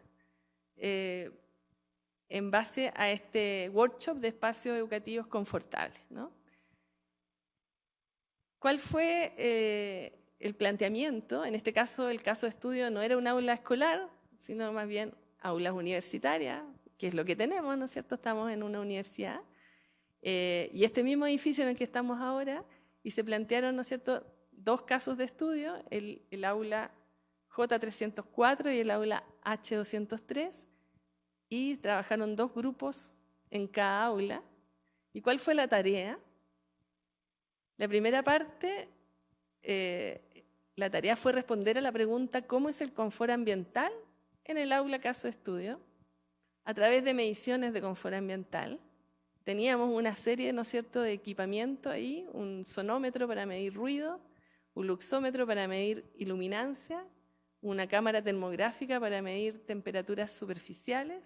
en base a este workshop de espacios educativos confortables, ¿no? ¿Cuál fue el planteamiento? En este caso, el caso de estudio no era un aula escolar, sino más bien aulas universitarias, que es lo que tenemos, ¿no es cierto? Estamos en una universidad. Y este mismo edificio en el que estamos ahora, y se plantearon, ¿no es cierto?, 2 casos de estudio, el aula J304 y el aula H203, y trabajaron 2 grupos en cada aula. ¿Y cuál fue la tarea? La primera parte, la tarea fue responder a la pregunta ¿cómo es el confort ambiental en el aula caso de estudio? A través de mediciones de confort ambiental. Teníamos una serie, ¿no es cierto?, de equipamiento ahí, un sonómetro para medir ruido, un luxómetro para medir iluminancia, una cámara termográfica para medir temperaturas superficiales,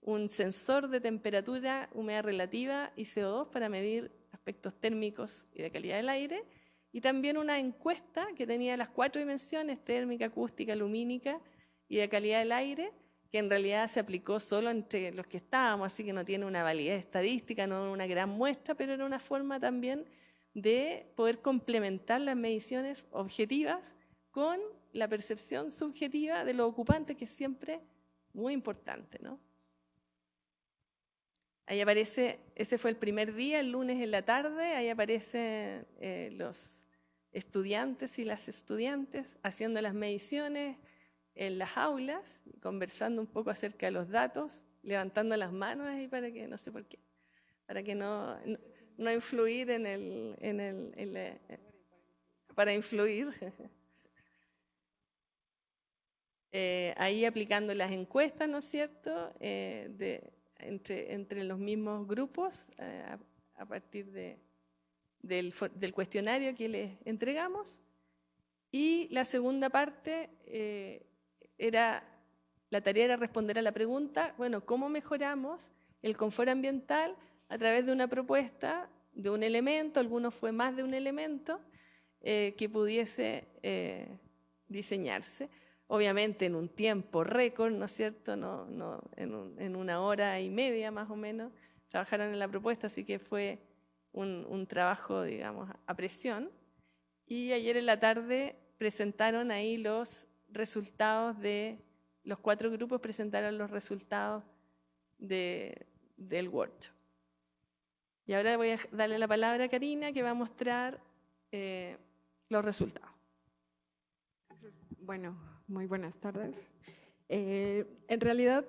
un sensor de temperatura, humedad relativa y CO2 para medir aspectos térmicos y de calidad del aire, y también una encuesta que tenía las 4 dimensiones, térmica, acústica, lumínica y de calidad del aire, que en realidad se aplicó solo entre los que estábamos, así que no tiene una validez estadística, no una gran muestra, pero era una forma también de poder complementar las mediciones objetivas con la percepción subjetiva de los ocupantes, que es siempre muy importante, ¿no? Ahí aparece, ese fue el primer día, el lunes en la tarde, ahí aparecen los estudiantes y las estudiantes haciendo las mediciones en las aulas, conversando un poco acerca de los datos, levantando las manos ahí para que, no sé por qué, para que no influir para influir. Ahí aplicando las encuestas, ¿no es cierto?, entre los mismos grupos, a partir del cuestionario que les entregamos. Y la segunda parte, la tarea era responder a la pregunta, bueno, ¿cómo mejoramos el confort ambiental a través de una propuesta, de un elemento, algunos fue más de un elemento, que pudiese diseñarse. Obviamente en un tiempo récord, ¿no es cierto? No, en 1 hora y media más o menos trabajaron en la propuesta, así que fue un trabajo, digamos, a presión. Y ayer en la tarde presentaron ahí los resultados los 4 grupos presentaron los resultados del workshop. Y ahora voy a darle la palabra a Karina, que va a mostrar los resultados. Bueno, muy buenas tardes. En realidad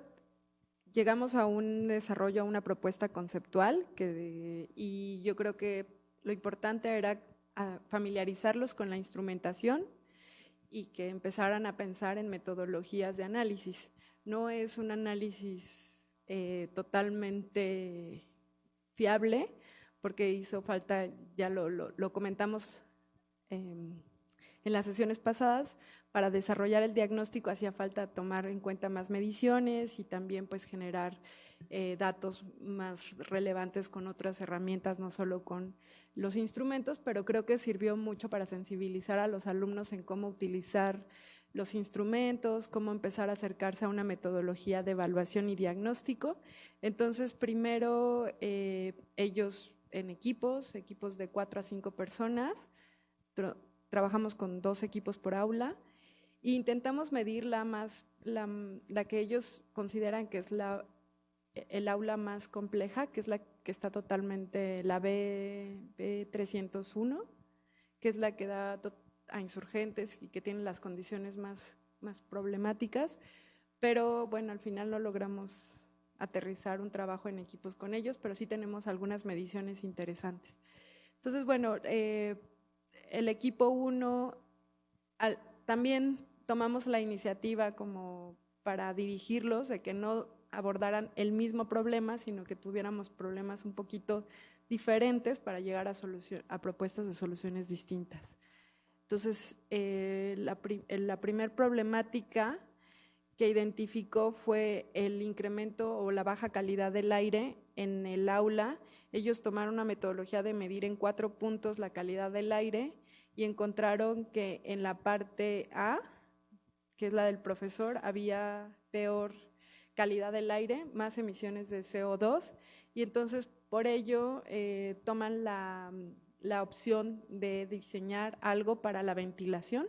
llegamos a un desarrollo, a una propuesta conceptual y yo creo que lo importante era familiarizarlos con la instrumentación y que empezaran a pensar en metodologías de análisis. No es un análisis totalmente fiable, porque hizo falta, ya lo comentamos en las sesiones pasadas, para desarrollar el diagnóstico hacía falta tomar en cuenta más mediciones y también pues generar datos más relevantes con otras herramientas, no solo con los instrumentos, pero creo que sirvió mucho para sensibilizar a los alumnos en cómo utilizar los instrumentos, cómo empezar a acercarse a una metodología de evaluación y diagnóstico. Entonces, primero ellos en equipos de 4 a 5 personas, trabajamos con 2 equipos por aula e intentamos medir la que ellos consideran que es el aula más compleja, que es la que está totalmente, la B301, que es la que da a insurgentes y que tiene las condiciones más problemáticas, pero bueno, al final no logramos aterrizar un trabajo en equipos con ellos, pero sí tenemos algunas mediciones interesantes. Entonces, bueno, el equipo 1, también tomamos la iniciativa como para dirigirlos, de que no abordaran el mismo problema, sino que tuviéramos problemas un poquito diferentes para llegar a propuestas de soluciones distintas. Entonces, la primer problemática que identificó fue el incremento o la baja calidad del aire en el aula. Ellos tomaron una metodología de medir en 4 puntos la calidad del aire y encontraron que en la parte A, que es la del profesor, había peor calidad del aire, más emisiones de CO2, y entonces por ello toman la opción de diseñar algo para la ventilación.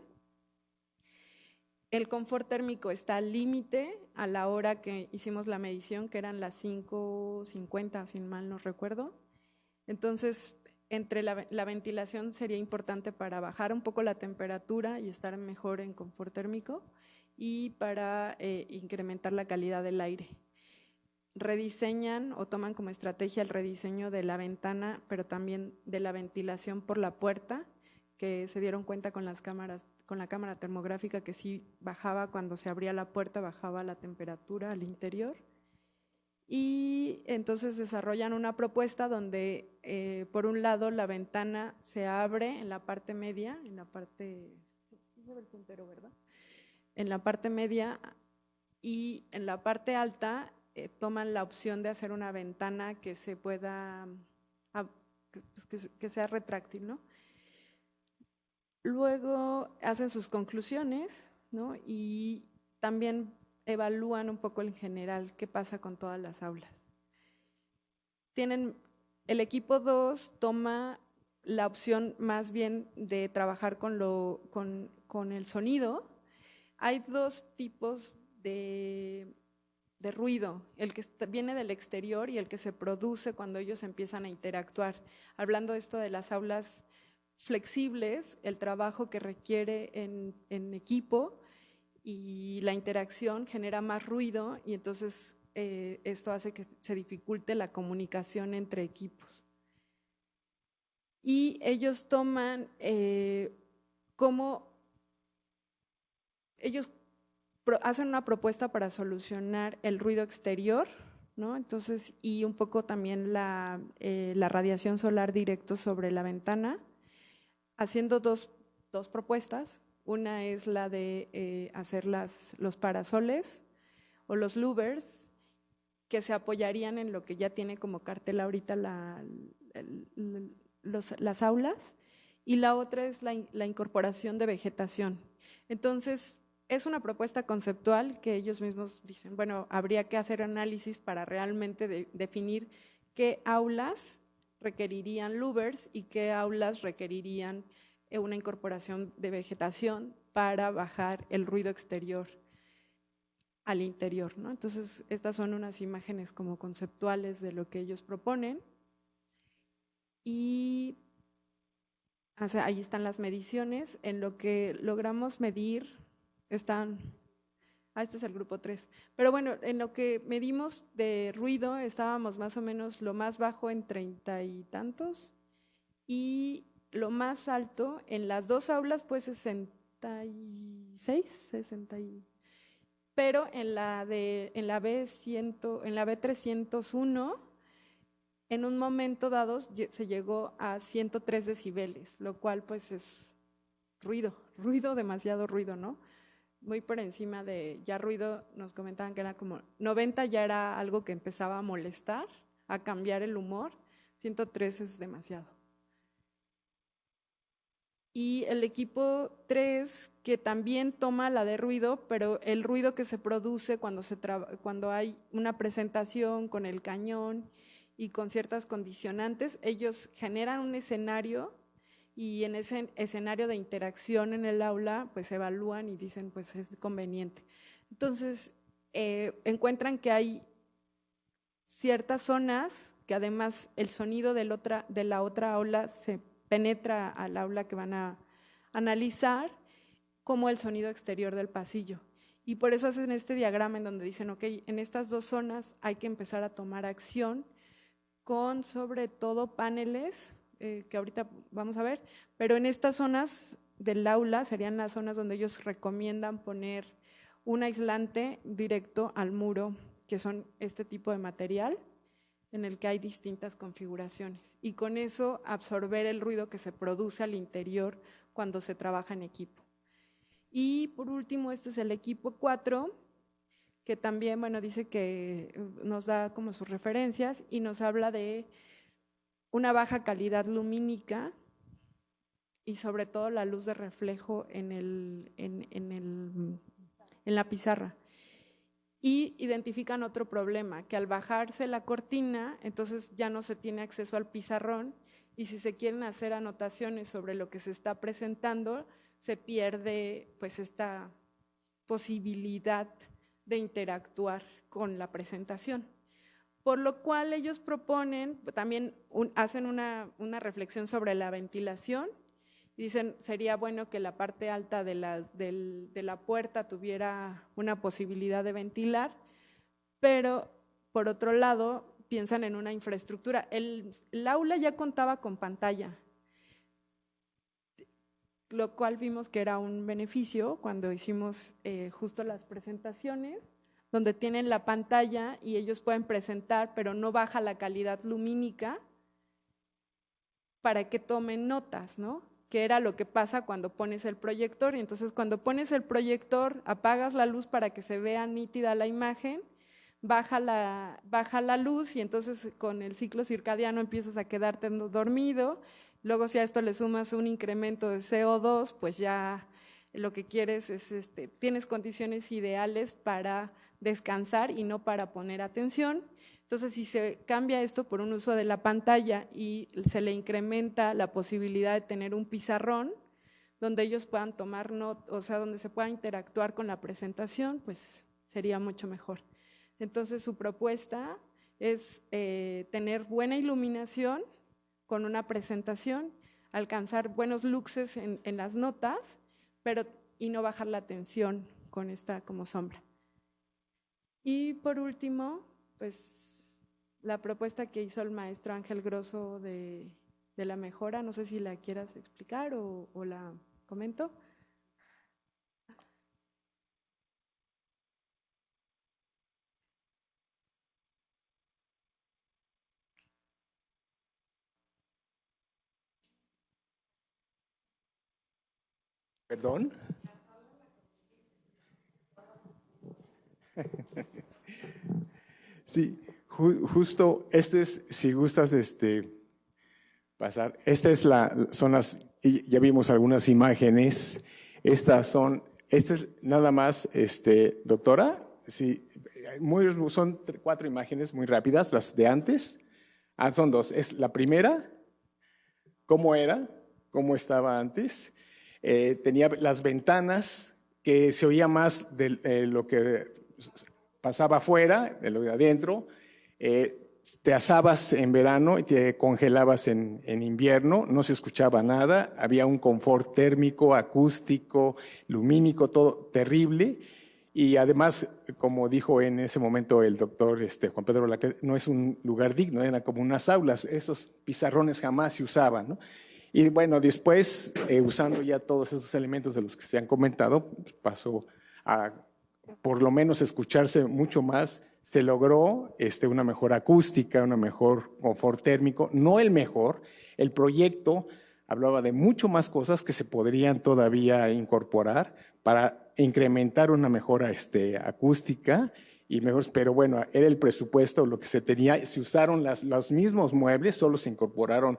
El confort térmico está al límite a la hora que hicimos la medición, que eran las 5:50, si mal no recuerdo. Entonces, entre la ventilación sería importante para bajar un poco la temperatura y estar mejor en confort térmico y para incrementar la calidad del aire. Rediseñan o toman como estrategia el rediseño de la ventana, pero también de la ventilación por la puerta, que se dieron cuenta con la cámara termográfica que sí bajaba, cuando se abría la puerta bajaba la temperatura al interior. Y entonces desarrollan una propuesta donde por un lado la ventana se abre en la parte media, en la parte, ¿verdad? En la parte media, y en la parte alta toman la opción de hacer una ventana que se pueda, que sea retráctil, ¿no? Luego hacen sus conclusiones, ¿no? Y también evalúan un poco en general qué pasa con todas las aulas. El equipo 2 toma la opción más bien de trabajar con el sonido. Hay 2 tipos de ruido, el que viene del exterior y el que se produce cuando ellos empiezan a interactuar. Hablando de esto de las aulas flexibles, el trabajo que requiere en equipo y la interacción genera más ruido y entonces esto hace que se dificulte la comunicación entre equipos. Y ellos toman ellos hacen una propuesta para solucionar el ruido exterior, ¿no? Entonces, y un poco también la radiación solar directo sobre la ventana, haciendo dos propuestas. Una es la de hacer los parasoles o los louvers, que se apoyarían en lo que ya tiene como cartel ahorita las aulas, y la otra es la incorporación de vegetación. Entonces, es una propuesta conceptual que ellos mismos dicen, bueno, habría que hacer análisis para realmente definir qué aulas requerirían louvers y qué aulas requerirían una incorporación de vegetación para bajar el ruido exterior al interior, ¿no? Entonces, estas son unas imágenes como conceptuales de lo que ellos proponen. Y o sea, ahí están las mediciones. En lo que logramos medir están… este es el grupo 3. Pero bueno, en lo que medimos de ruido estábamos más o menos lo más bajo en 30 y tantos y lo más alto en las dos aulas pues 66, 60 pero en la B301 en un momento dado se llegó a 103 decibeles, lo cual pues es ruido, demasiado ruido, ¿no? Muy por encima de ya ruido, nos comentaban que era como 90 ya era algo que empezaba a molestar, a cambiar el humor, 103 es demasiado. Y el equipo 3, que también toma la de ruido, pero el ruido que se produce cuando hay una presentación con el cañón y con ciertas condicionantes, ellos generan un escenario y en ese escenario de interacción en el aula, pues evalúan y dicen, pues es conveniente. Entonces, encuentran que hay ciertas zonas que además el sonido de la otra aula se penetra al aula que van a analizar, como el sonido exterior del pasillo. Y por eso hacen este diagrama en donde dicen, ok, en estas dos zonas hay que empezar a tomar acción con sobre todo paneles, que ahorita vamos a ver, pero en estas zonas del aula serían las zonas donde ellos recomiendan poner un aislante directo al muro, que son este tipo de material en el que hay distintas configuraciones y con eso absorber el ruido que se produce al interior cuando se trabaja en equipo. Y por último, este es el equipo 4, que también, bueno, dice que nos da como sus referencias y nos habla de una baja calidad lumínica y sobre todo la luz de reflejo en la pizarra. Y identifican otro problema, que al bajarse la cortina, entonces ya no se tiene acceso al pizarrón y si se quieren hacer anotaciones sobre lo que se está presentando, se pierde pues esta posibilidad de interactuar con la presentación. Por lo cual ellos proponen, también hacen una reflexión sobre la ventilación. Dicen, sería bueno que la parte alta de la puerta tuviera una posibilidad de ventilar, pero por otro lado piensan en una infraestructura. El aula ya contaba con pantalla, lo cual vimos que era un beneficio cuando hicimos justo las presentaciones, donde tienen la pantalla y ellos pueden presentar, pero no baja la calidad lumínica para que tomen notas, ¿no? Que era lo que pasa cuando pones el proyector. Y entonces cuando pones el proyector, apagas la luz para que se vea nítida la imagen, baja la luz y entonces con el ciclo circadiano empiezas a quedarte dormido. Luego si a esto le sumas un incremento de CO2, pues ya lo que quieres es, tienes condiciones ideales para descansar y no para poner atención. Entonces, si se cambia esto por un uso de la pantalla y se le incrementa la posibilidad de tener un pizarrón donde ellos puedan tomar notas, o sea, donde se pueda interactuar con la presentación, pues sería mucho mejor. Entonces, su propuesta es tener buena iluminación con una presentación, alcanzar buenos luxes en las notas, y no bajar la tensión con esta como sombra. Y por último, pues la propuesta que hizo el maestro Ángel Grosso de la mejora, no sé si la quieras explicar o la comento. ¿Perdón? Sí, Justo, si gustas, pasar. Ya vimos algunas imágenes. Esta es nada más, doctora. Sí, son 4 imágenes muy rápidas, las de antes. Son 2. Es la primera, cómo era, cómo estaba antes. Tenía las ventanas, que se oía más de lo que pasaba afuera, de lo de adentro. Te asabas en verano y te congelabas en invierno, no se escuchaba nada, había un confort térmico, acústico, lumínico, todo terrible. Y además, como dijo en ese momento el doctor Juan Pedro Blaquet, no es un lugar digno, eran como unas aulas, esos pizarrones jamás se usaban, ¿no? Y bueno, después, usando ya todos esos elementos de los que se han comentado, pasó a por lo menos escucharse mucho más. Se logró una mejor acústica, una mejor confort térmico, no el mejor. El proyecto hablaba de mucho más cosas que se podrían todavía incorporar para incrementar una mejora acústica y mejor, pero bueno, era el presupuesto lo que se tenía. Se usaron los mismos muebles, solo se incorporaron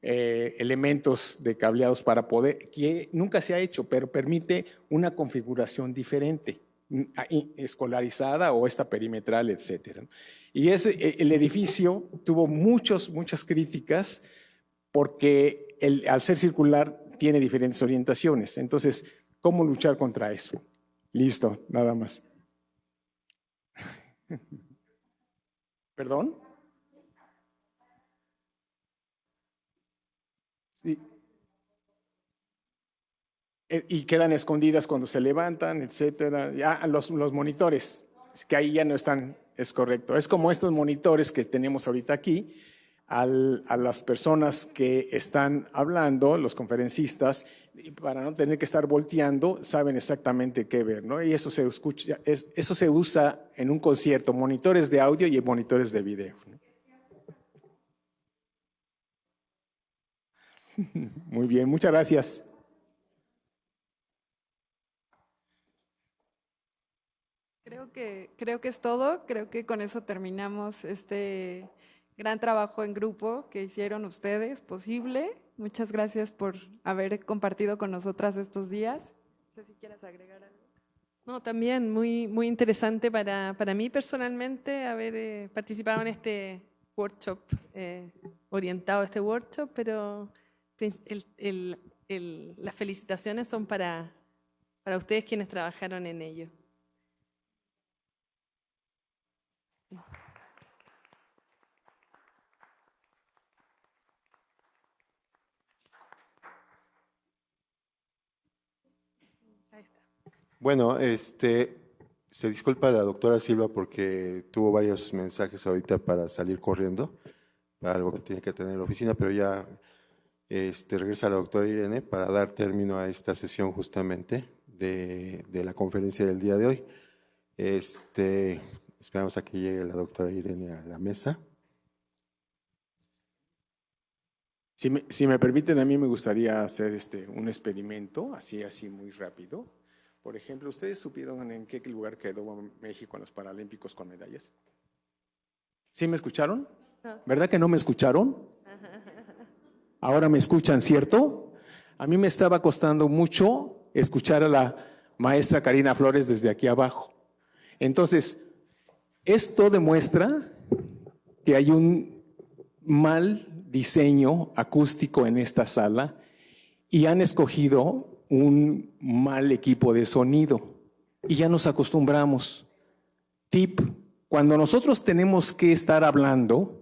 elementos de cableados para poder, que nunca se ha hecho, pero permite una configuración diferente, escolarizada o esta perimetral, etcétera. Y el edificio tuvo muchas críticas porque al ser circular tiene diferentes orientaciones. Entonces, ¿cómo luchar contra eso? Listo, nada más. ¿Perdón? Sí. Y quedan escondidas cuando se levantan, etcétera. Ya los monitores, que ahí ya no están, es correcto. Es como estos monitores que tenemos ahorita aquí, a las personas que están hablando, los conferencistas, para no tener que estar volteando, saben exactamente qué ver, ¿no? Y eso se escucha, eso se usa en un concierto, monitores de audio y monitores de video, ¿no? Muy bien, muchas gracias. Creo que es todo. Creo que con eso terminamos este gran trabajo en grupo que hicieron ustedes posible. Muchas gracias por haber compartido con nosotras estos días. No sé si quieras agregar algo. No, también muy interesante para mí personalmente haber participado en este workshop, orientado a este workshop, pero las felicitaciones son para ustedes quienes trabajaron en ello. Bueno, se disculpa la doctora Silva porque tuvo varios mensajes ahorita para salir corriendo, para algo que tiene que tener en la oficina, pero ya regresa la doctora Irene para dar término a esta sesión justamente de la conferencia del día de hoy. Esperamos a que llegue la doctora Irene a la mesa. Si me permiten, a mí me gustaría hacer un experimento, así muy rápido. Por ejemplo, ¿ustedes supieron en qué lugar quedó México en los Paralímpicos con medallas? ¿Sí me escucharon? No. ¿Verdad que no me escucharon? Ahora me escuchan, ¿cierto? A mí me estaba costando mucho escuchar a la maestra Karina Flores desde aquí abajo. Entonces, esto demuestra que hay un mal diseño acústico en esta sala y han escogido un mal equipo de sonido y ya nos acostumbramos. Tip, cuando nosotros tenemos que estar hablando,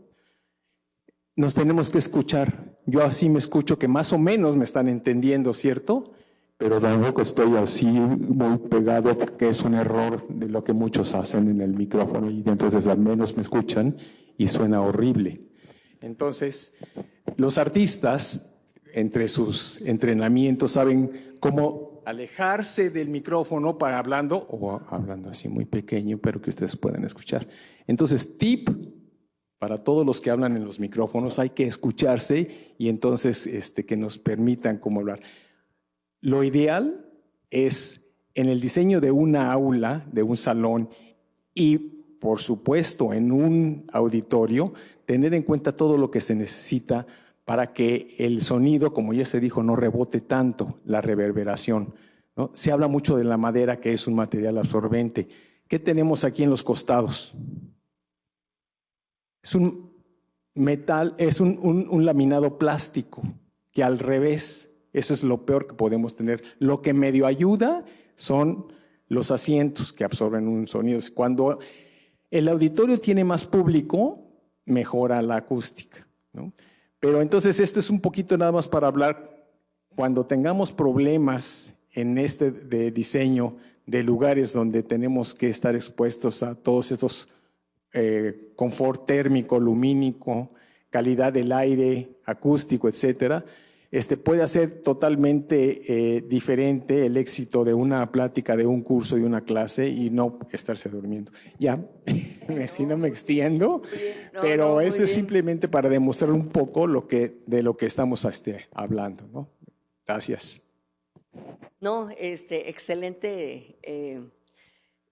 nos tenemos que escuchar. Yo así me escucho que más o menos me están entendiendo, ¿cierto? Pero tampoco estoy así muy pegado, que es un error de lo que muchos hacen en el micrófono y entonces al menos me escuchan y suena horrible. Entonces, los artistas, entre sus entrenamientos, saben cómo alejarse del micrófono para hablando, o hablando así muy pequeño, pero que ustedes puedan escuchar. Entonces, tip para todos los que hablan en los micrófonos, hay que escucharse y entonces que nos permitan cómo hablar. Lo ideal es en el diseño de una aula, de un salón, y por supuesto, en un auditorio, tener en cuenta todo lo que se necesita para que el sonido, como ya se dijo, no rebote tanto, la reverberación, ¿no? Se habla mucho de la madera, que es un material absorbente. ¿Qué tenemos aquí en los costados? Es un metal, es un laminado plástico, que al revés, eso es lo peor que podemos tener. Lo que medio ayuda son los asientos que absorben un sonido. Cuando el auditorio tiene más público, mejora la acústica, ¿no? Pero entonces esto es un poquito nada más para hablar, cuando tengamos problemas en este de diseño de lugares donde tenemos que estar expuestos a todos estos confort térmico, lumínico, calidad del aire, acústico, etcétera, puede hacer totalmente diferente el éxito de una plática, de un curso, de una clase, y no estarse durmiendo. Ya, si no me extiendo, pero esto es simplemente para demostrar un poco de lo que estamos hablando, ¿no? Gracias. No, excelente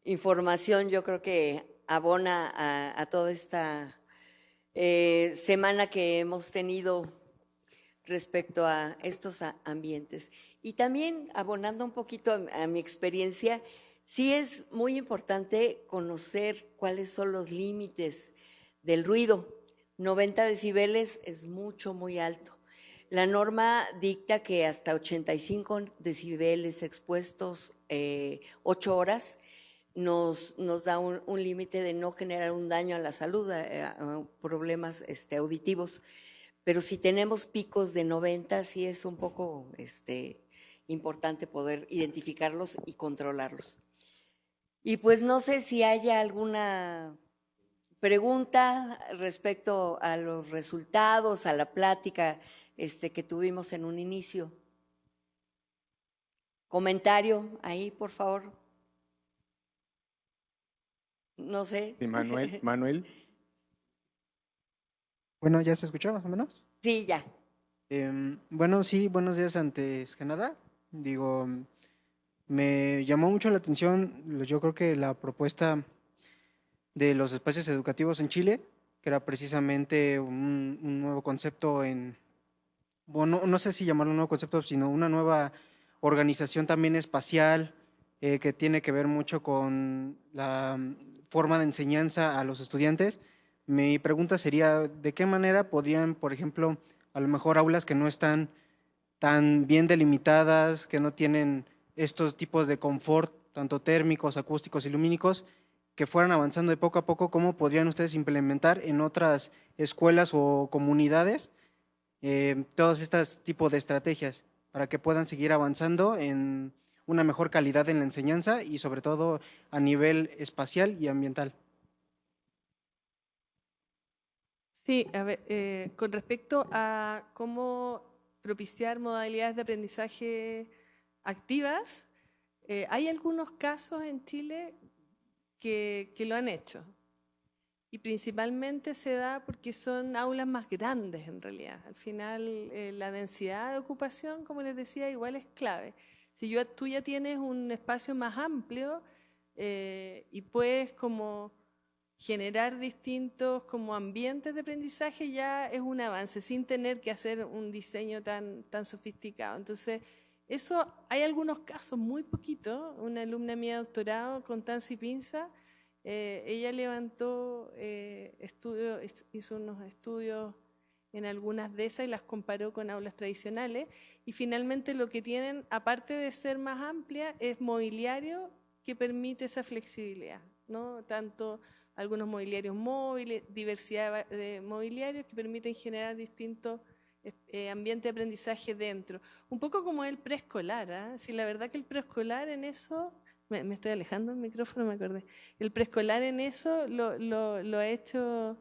información. Yo creo que abona a toda esta semana que hemos tenido respecto a estos ambientes. Y también, abonando un poquito a mi experiencia, sí es muy importante conocer cuáles son los límites del ruido. 90 decibeles es muy alto. La norma dicta que hasta 85 decibeles expuestos 8 horas nos da un límite de no generar un daño a la salud, a problemas auditivos. Pero si tenemos picos de 90, sí es un poco importante poder identificarlos y controlarlos. Y pues no sé si haya alguna pregunta respecto a los resultados, a la plática que tuvimos en un inicio. Comentario ahí, por favor. No sé. Sí, Manuel. Bueno, ¿ya se escuchó más o menos? Sí, ya. Bueno, sí, buenos días antes que nada. Digo, me llamó mucho la atención, yo creo que la propuesta de los espacios educativos en Chile, que era precisamente un nuevo concepto bueno, no sé si llamarlo un nuevo concepto, sino una nueva organización también espacial, que tiene que ver mucho con la forma de enseñanza a los estudiantes. Mi pregunta sería, ¿de qué manera podrían, por ejemplo, a lo mejor aulas que no están tan bien delimitadas, que no tienen estos tipos de confort, tanto térmicos, acústicos y lumínicos, que fueran avanzando de poco a poco, cómo podrían ustedes implementar en otras escuelas o comunidades todos estos tipos de estrategias para que puedan seguir avanzando en una mejor calidad en la enseñanza y sobre todo a nivel espacial y ambiental? Sí, a ver, con respecto a cómo propiciar modalidades de aprendizaje activas, hay algunos casos en Chile que lo han hecho. Y principalmente se da porque son aulas más grandes en realidad. Al final la densidad de ocupación, como les decía, igual es clave. Si tú ya tienes un espacio más amplio y puedes como generar distintos como ambientes de aprendizaje, ya es un avance sin tener que hacer un diseño tan sofisticado. Entonces, eso hay algunos casos, muy poquitos. Una alumna mía de doctorado, Constanza Pinza, ella levantó hizo unos estudios en algunas de esas y las comparó con aulas tradicionales, y finalmente lo que tienen, aparte de ser más amplia, es mobiliario que permite esa flexibilidad, ¿no? Tanto algunos mobiliarios móviles, diversidad de mobiliarios que permiten generar distintos ambientes de aprendizaje dentro. Un poco como el preescolar, ¿eh? Sí, la verdad que el preescolar en eso, me estoy alejando del micrófono, me acordé. El preescolar en eso lo ha hecho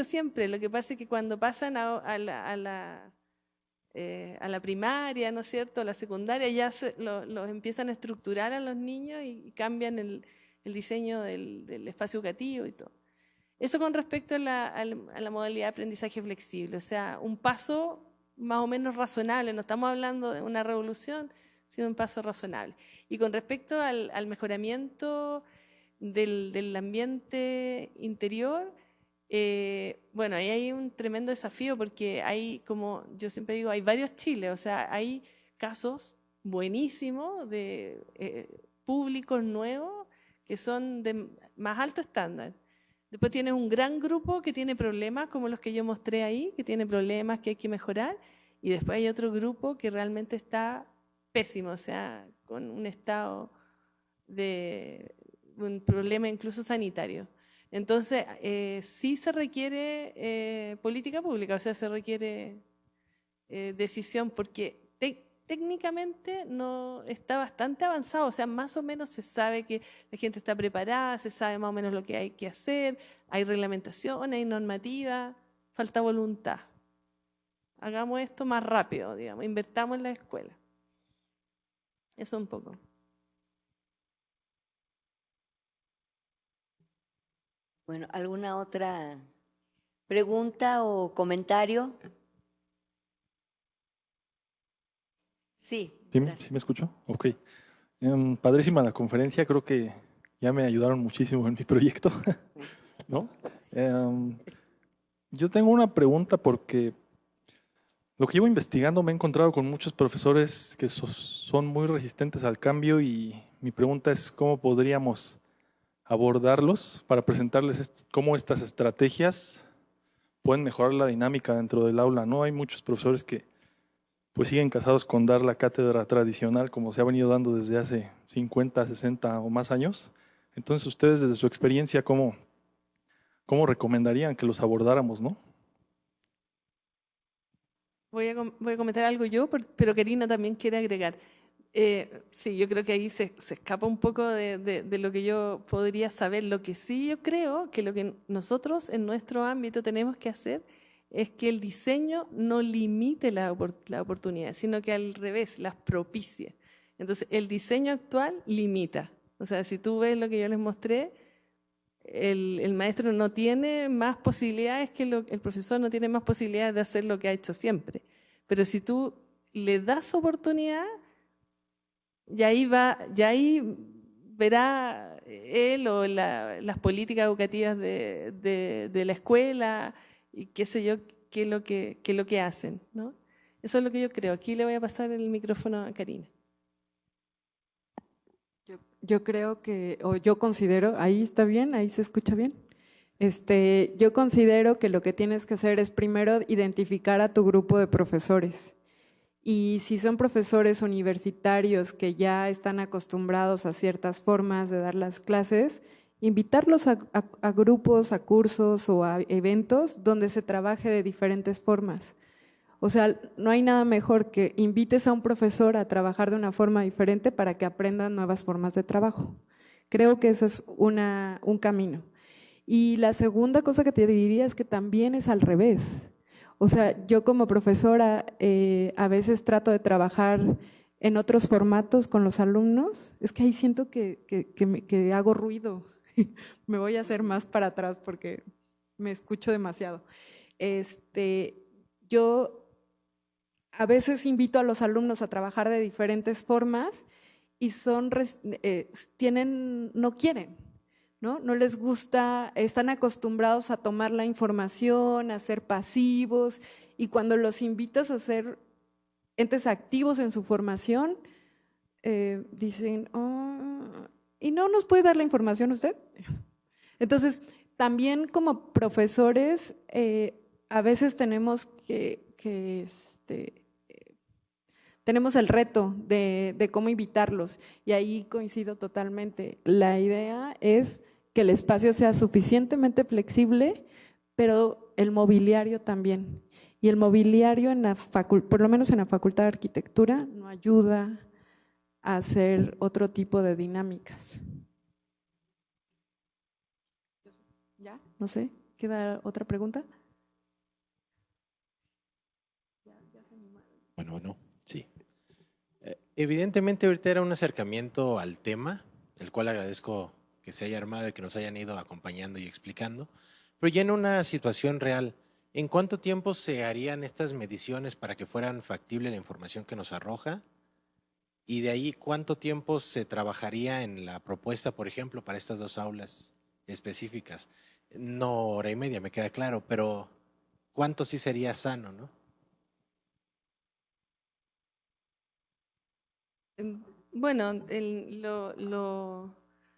siempre. Lo que pasa es que cuando pasan a la primaria, ¿no es cierto?, a la secundaria, ya los empiezan a estructurar a los niños y cambian el diseño del espacio educativo y todo. Eso con respecto a la modalidad de aprendizaje flexible, o sea, un paso más o menos razonable, no estamos hablando de una revolución, sino un paso razonable. Y con respecto al mejoramiento del ambiente interior, bueno, ahí hay un tremendo desafío porque hay, como yo siempre digo, hay varios Chiles, o sea, hay casos buenísimos de públicos nuevos que son de más alto estándar. Después tienes un gran grupo que tiene problemas, como los que yo mostré ahí, que tiene problemas que hay que mejorar, y después hay otro grupo que realmente está pésimo, o sea, con un estado de un problema incluso sanitario. Entonces, sí se requiere política pública, o sea, se requiere decisión, porque técnicamente no está bastante avanzado, o sea, más o menos se sabe que la gente está preparada, se sabe más o menos lo que hay que hacer, hay reglamentación, hay normativa, falta voluntad. Hagamos esto más rápido, digamos, invertamos en la escuela. Eso un poco. Bueno, ¿alguna otra pregunta o comentario? Sí. ¿Sí, Gracias. ¿sí me escucho? Ok. Padrísima la conferencia, creo que ya me ayudaron muchísimo en mi proyecto, ¿no? Yo tengo una pregunta porque lo que llevo investigando me he encontrado con muchos profesores que son muy resistentes al cambio y mi pregunta es cómo podríamos abordarlos para presentarles cómo estas estrategias pueden mejorar la dinámica dentro del aula, ¿no? Hay muchos profesores que pues siguen casados con dar la cátedra tradicional como se ha venido dando desde hace 50, 60 o más años. Entonces, ustedes desde su experiencia, ¿cómo recomendarían que los abordáramos, no? Voy a comentar algo yo, pero Karina también quiere agregar. Sí, yo creo que ahí se escapa un poco de lo que yo podría saber. Lo que sí yo creo que lo que nosotros en nuestro ámbito tenemos que hacer es que el diseño no limite la oportunidad, sino que al revés, las propicia. Entonces, el diseño actual limita. O sea, si tú ves lo que yo les mostré, el maestro no tiene más posibilidades el profesor no tiene más posibilidades de hacer lo que ha hecho siempre. Pero si tú le das oportunidad, ya ahí verá él o las políticas educativas de la escuela y qué sé yo, qué es lo que hacen, ¿no? Eso es lo que yo creo. Aquí le voy a pasar el micrófono a Karina. Yo creo que, o yo considero, ahí está bien, ahí se escucha bien. Yo considero que lo que tienes que hacer es primero identificar a tu grupo de profesores. Y si son profesores universitarios que ya están acostumbrados a ciertas formas de dar las clases, invitarlos a grupos, a cursos o a eventos donde se trabaje de diferentes formas. O sea, no hay nada mejor que invites a un profesor a trabajar de una forma diferente para que aprendan nuevas formas de trabajo. Creo que ese es un camino. Y la segunda cosa que te diría es que también es al revés. O sea, yo como profesora a veces trato de trabajar en otros formatos con los alumnos. Es que ahí siento que hago ruido. Me voy a hacer más para atrás porque me escucho demasiado. Yo a veces invito a los alumnos a trabajar de diferentes formas y no quieren, ¿no? No les gusta, están acostumbrados a tomar la información, a ser pasivos, y cuando los invitas a ser entes activos en su formación, dicen, oh, ¿y no nos puede dar la información usted? Entonces, también como profesores, a veces tenemos tenemos el reto de cómo invitarlos, y ahí coincido totalmente. La idea es que el espacio sea suficientemente flexible, pero el mobiliario también. Y el mobiliario, por lo menos en la Facultad de Arquitectura, no ayuda a hacer otro tipo de dinámicas. ¿Ya? No sé, ¿queda otra pregunta? Bueno, sí. Evidentemente ahorita era un acercamiento al tema, el cual agradezco que se haya armado y que nos hayan ido acompañando y explicando, pero ya en una situación real, ¿en cuánto tiempo se harían estas mediciones para que fueran factible la información que nos arroja? Y de ahí, ¿cuánto tiempo se trabajaría en la propuesta, por ejemplo, para estas 2 aulas específicas? No 1 hora y media, me queda claro, pero ¿cuánto sí sería sano, no? Bueno,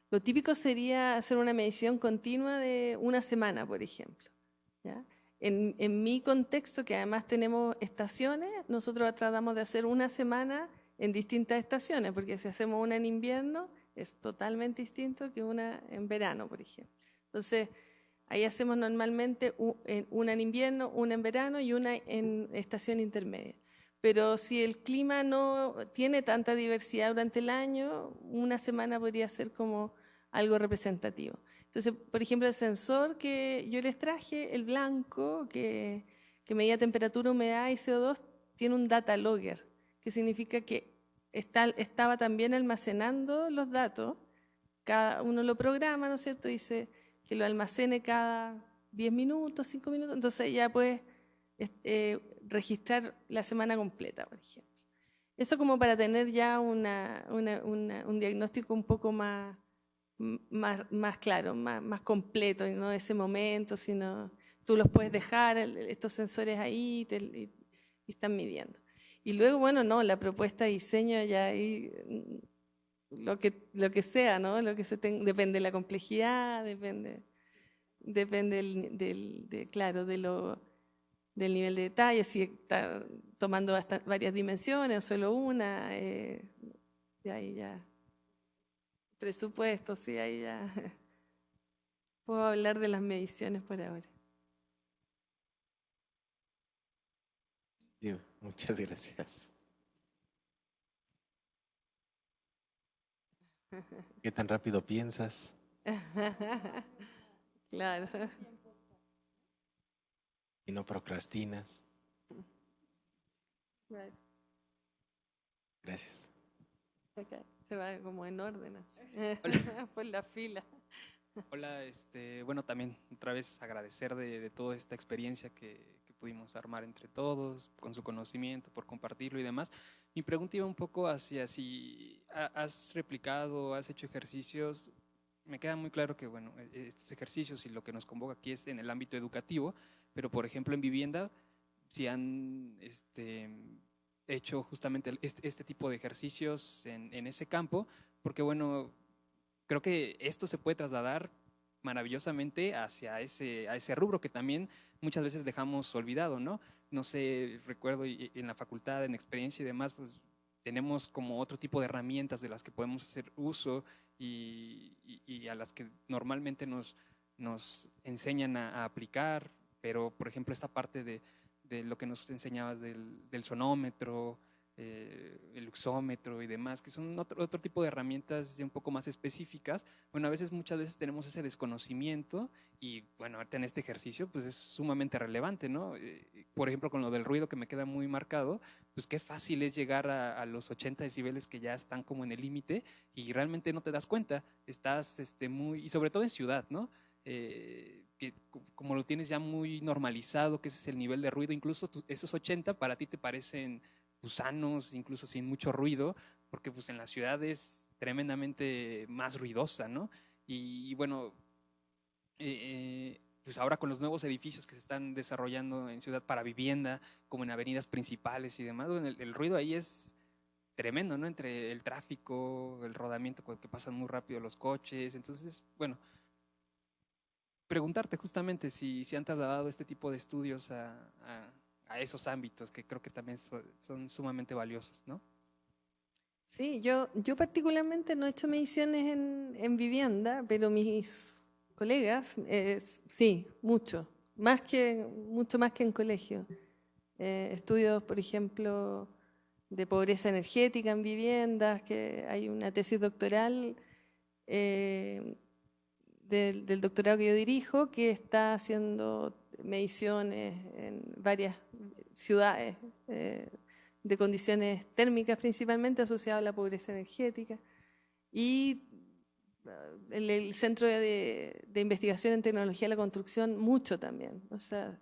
lo típico sería hacer una medición continua de una semana, por ejemplo. ¿Ya? En mi contexto, que además tenemos estaciones, nosotros tratamos de hacer una semana en distintas estaciones, porque si hacemos una en invierno es totalmente distinto que una en verano, por ejemplo. Entonces, ahí hacemos normalmente una en invierno, una en verano y una en estación intermedia. Pero si el clima no tiene tanta diversidad durante el año, una semana podría ser como algo representativo. Entonces, por ejemplo, el sensor que yo les traje, el blanco, que medía temperatura, humedad y CO2, tiene un data logger, que significa que estaba también almacenando los datos. Cada uno lo programa, ¿no es cierto? Dice que lo almacene cada 10 minutos, 5 minutos, entonces ya puedes registrar la semana completa, por ejemplo. Eso como para tener ya un diagnóstico un poco más claro, más completo, y no ese momento, sino tú los puedes dejar, estos sensores ahí, y están midiendo. Y luego, bueno, no, la propuesta de diseño ya ahí, lo que sea, ¿no? Depende de la complejidad, depende claro, del nivel de detalle, si está tomando varias dimensiones o solo una, y ahí ya. Presupuesto, sí, ahí ya. Puedo hablar de las mediciones por ahora. Muchas gracias. ¿Qué tan rápido piensas? Claro. Y no procrastinas. Claro. Gracias. Okay. Se va como en orden así. Por la fila. Hola, bueno, también otra vez agradecer de toda esta experiencia que pudimos armar entre todos, con su conocimiento, por compartirlo y demás. Mi pregunta iba un poco hacia si has replicado, has hecho ejercicios. Me queda muy claro que, bueno, estos ejercicios y lo que nos convoca aquí es en el ámbito educativo, pero por ejemplo en vivienda, si han hecho justamente este tipo de ejercicios en ese campo, porque bueno, creo que esto se puede trasladar maravillosamente hacia a ese rubro que también muchas veces dejamos olvidado, ¿no? No sé, recuerdo en la facultad, en experiencia y demás, pues tenemos como otro tipo de herramientas de las que podemos hacer uso y a las que normalmente nos enseñan a aplicar, pero por ejemplo esta parte de lo que nos enseñabas del sonómetro, el luxómetro y demás, que son otro tipo de herramientas ya un poco más específicas. Bueno, muchas veces tenemos ese desconocimiento y bueno, ahorita en este ejercicio pues es sumamente relevante, ¿no? Por ejemplo, con lo del ruido que me queda muy marcado, pues qué fácil es llegar a los 80 decibeles que ya están como en el límite y realmente no te das cuenta, estás y sobre todo en ciudad, ¿no? Que como lo tienes ya muy normalizado, que ese es el nivel de ruido, incluso esos 80 para ti te parecen sanos, incluso sin mucho ruido, porque pues en la ciudad es tremendamente más ruidosa, ¿no? Y bueno, pues ahora con los nuevos edificios que se están desarrollando en ciudad para vivienda, como en avenidas principales y demás, bueno, el ruido ahí es tremendo, ¿no? Entre el tráfico, el rodamiento que pasan muy rápido los coches, entonces, bueno, preguntarte justamente si han trasladado este tipo de estudios a esos ámbitos que creo que también son sumamente valiosos, ¿no? Sí, yo particularmente no he hecho mediciones en vivienda, pero mis colegas, sí, mucho más que en colegio. Estudios, por ejemplo, de pobreza energética en viviendas, que hay una tesis doctoral del doctorado que yo dirijo, que está haciendo mediciones en varias ciudades de condiciones térmicas principalmente asociadas a la pobreza energética. Y el Centro de Investigación en Tecnología de la Construcción, mucho también. O sea,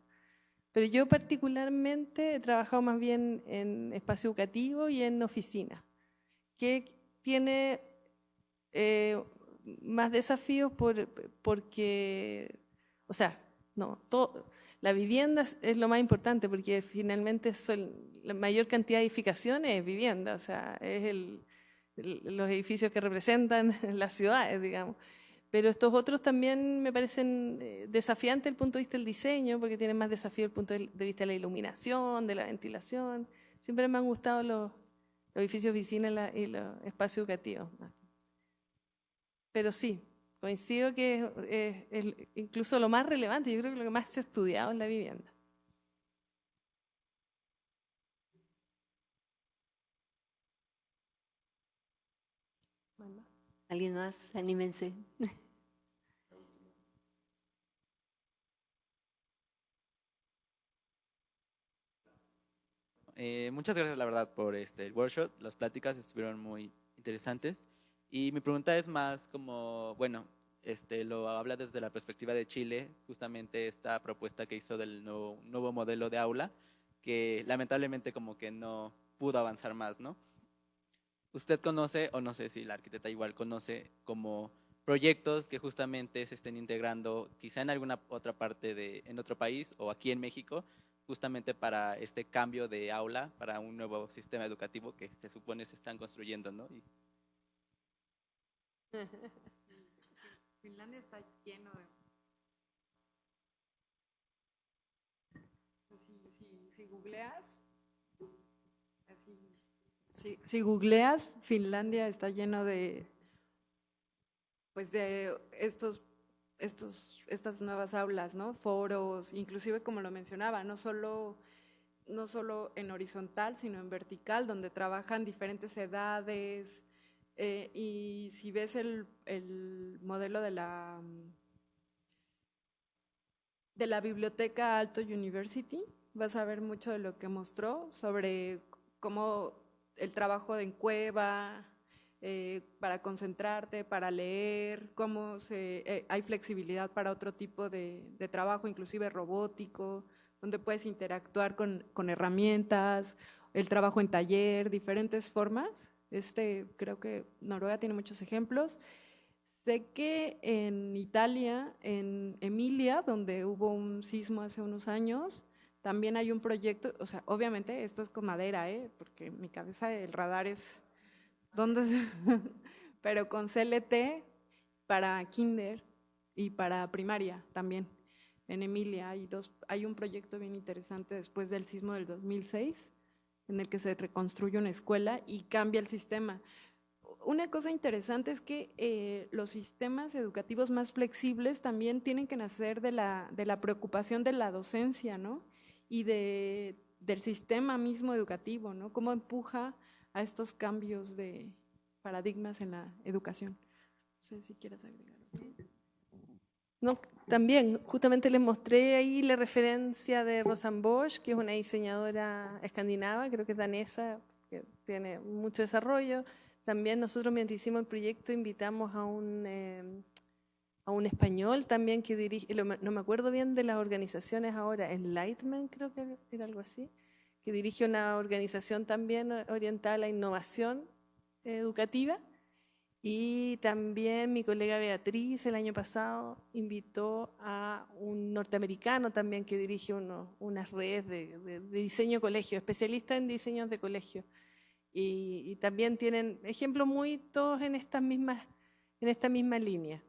pero yo particularmente he trabajado más bien en espacio educativo y en oficina. que tiene más desafíos porque, o sea, no, la vivienda es lo más importante porque finalmente la mayor cantidad de edificaciones es vivienda, o sea, es los edificios que representan las ciudades, digamos. Pero estos otros también me parecen desafiantes desde el punto de vista del diseño, porque tienen más desafío desde el punto de vista de la iluminación, de la ventilación. Siempre me han gustado los edificios oficinas y los espacios educativos. Pero sí, coincido que es incluso lo más relevante, yo creo que lo que más se ha estudiado es la vivienda. ¿Alguien más? Anímense. Muchas gracias, la verdad, por el workshop. Las pláticas estuvieron muy interesantes. Y mi pregunta es más como, bueno, lo habla desde la perspectiva de Chile, justamente esta propuesta que hizo del nuevo modelo de aula, que lamentablemente como que no pudo avanzar más, ¿no? ¿Usted conoce, o no sé si la arquitecta igual conoce, como proyectos que justamente se estén integrando quizá en alguna otra parte en otro país o aquí en México, justamente para este cambio de aula, para un nuevo sistema educativo que se supone se están construyendo, ¿no? Finlandia está lleno de... Si googleas, si googleas, Finlandia está lleno de, pues de estas nuevas aulas, ¿no? Foros, inclusive como lo mencionaba, no solo en horizontal, sino en vertical, donde trabajan diferentes edades. Y si ves el modelo de la Biblioteca Aalto University, vas a ver mucho de lo que mostró sobre cómo el trabajo en cueva, para concentrarte, para leer, cómo hay flexibilidad para otro tipo de trabajo, inclusive robótico, donde puedes interactuar con herramientas, el trabajo en taller, diferentes formas. Creo que Noruega tiene muchos ejemplos. Sé que en Italia, en Emilia, donde hubo un sismo hace unos años, también hay un proyecto, o sea, obviamente esto es con madera, porque en mi cabeza el radar es pero con CLT para kinder y para primaria también. En Emilia hay un proyecto bien interesante después del sismo del 2006, en el que se reconstruye una escuela y cambia el sistema. Una cosa interesante es que los sistemas educativos más flexibles también tienen que nacer de la preocupación de la docencia, ¿no? Y del sistema mismo educativo, ¿no? Cómo empuja a estos cambios de paradigmas en la educación. No sé si quieres agregar. No, también, justamente les mostré ahí la referencia de Rosanne Bosch, que es una diseñadora escandinava, creo que es danesa, que tiene mucho desarrollo. También nosotros, mientras hicimos el proyecto, invitamos a un español también que dirige, no me acuerdo bien de las organizaciones ahora, Enlightenment creo que era algo así, que dirige una organización también orientada a la innovación educativa. Y también mi colega Beatriz el año pasado invitó a un norteamericano también que dirige unas redes de diseño de colegio, especialista en diseños de colegio. Y también tienen ejemplos muy todos en esta misma línea.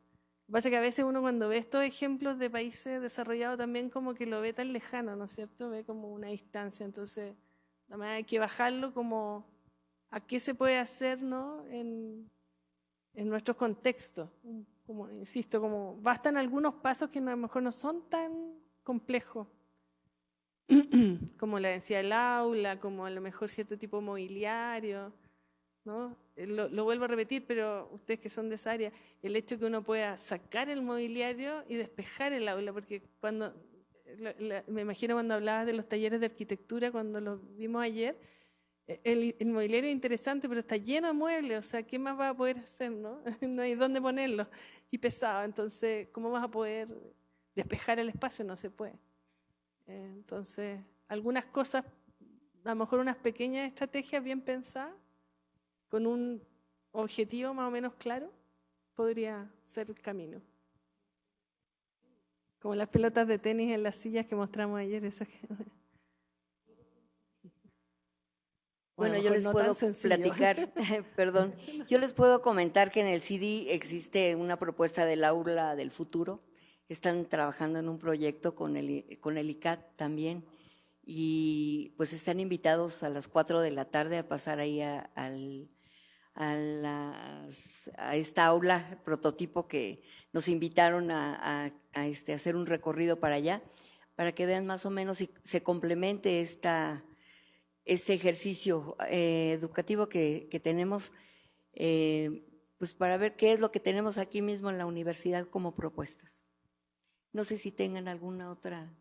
Lo que pasa es que a veces uno cuando ve estos ejemplos de países desarrollados también como que lo ve tan lejano, ¿no es cierto? Ve como una distancia, entonces nada más hay que bajarlo como a qué se puede hacer, ¿no? En nuestros contextos, como insisto, como bastan algunos pasos que a lo mejor no son tan complejos, como la densidad del aula, como a lo mejor cierto tipo de mobiliario, ¿no? Lo vuelvo a repetir, pero ustedes que son de esa área, el hecho que uno pueda sacar el mobiliario y despejar el aula, porque me imagino cuando hablabas de los talleres de arquitectura, cuando los vimos ayer, el mobiliario es interesante, pero está lleno de muebles, o sea, ¿qué más vas a poder hacer, no? No hay dónde ponerlo, y pesado, entonces, ¿cómo vas a poder despejar el espacio? No se puede. Entonces, algunas cosas, a lo mejor unas pequeñas estrategias bien pensadas, con un objetivo más o menos claro, podría ser el camino. Como las pelotas de tenis en las sillas que mostramos ayer. Esas que... Bueno, yo les puedo platicar, perdón, yo les puedo comentar que en el CD existe una propuesta del aula del futuro. Están trabajando en un proyecto con el ICAT también y pues están invitados a las 4 de la tarde a pasar ahí a esta aula prototipo que nos invitaron a hacer un recorrido para allá, para que vean más o menos si se complemente este ejercicio educativo que tenemos, pues para ver qué es lo que tenemos aquí mismo en la universidad como propuestas. No sé si tengan alguna otra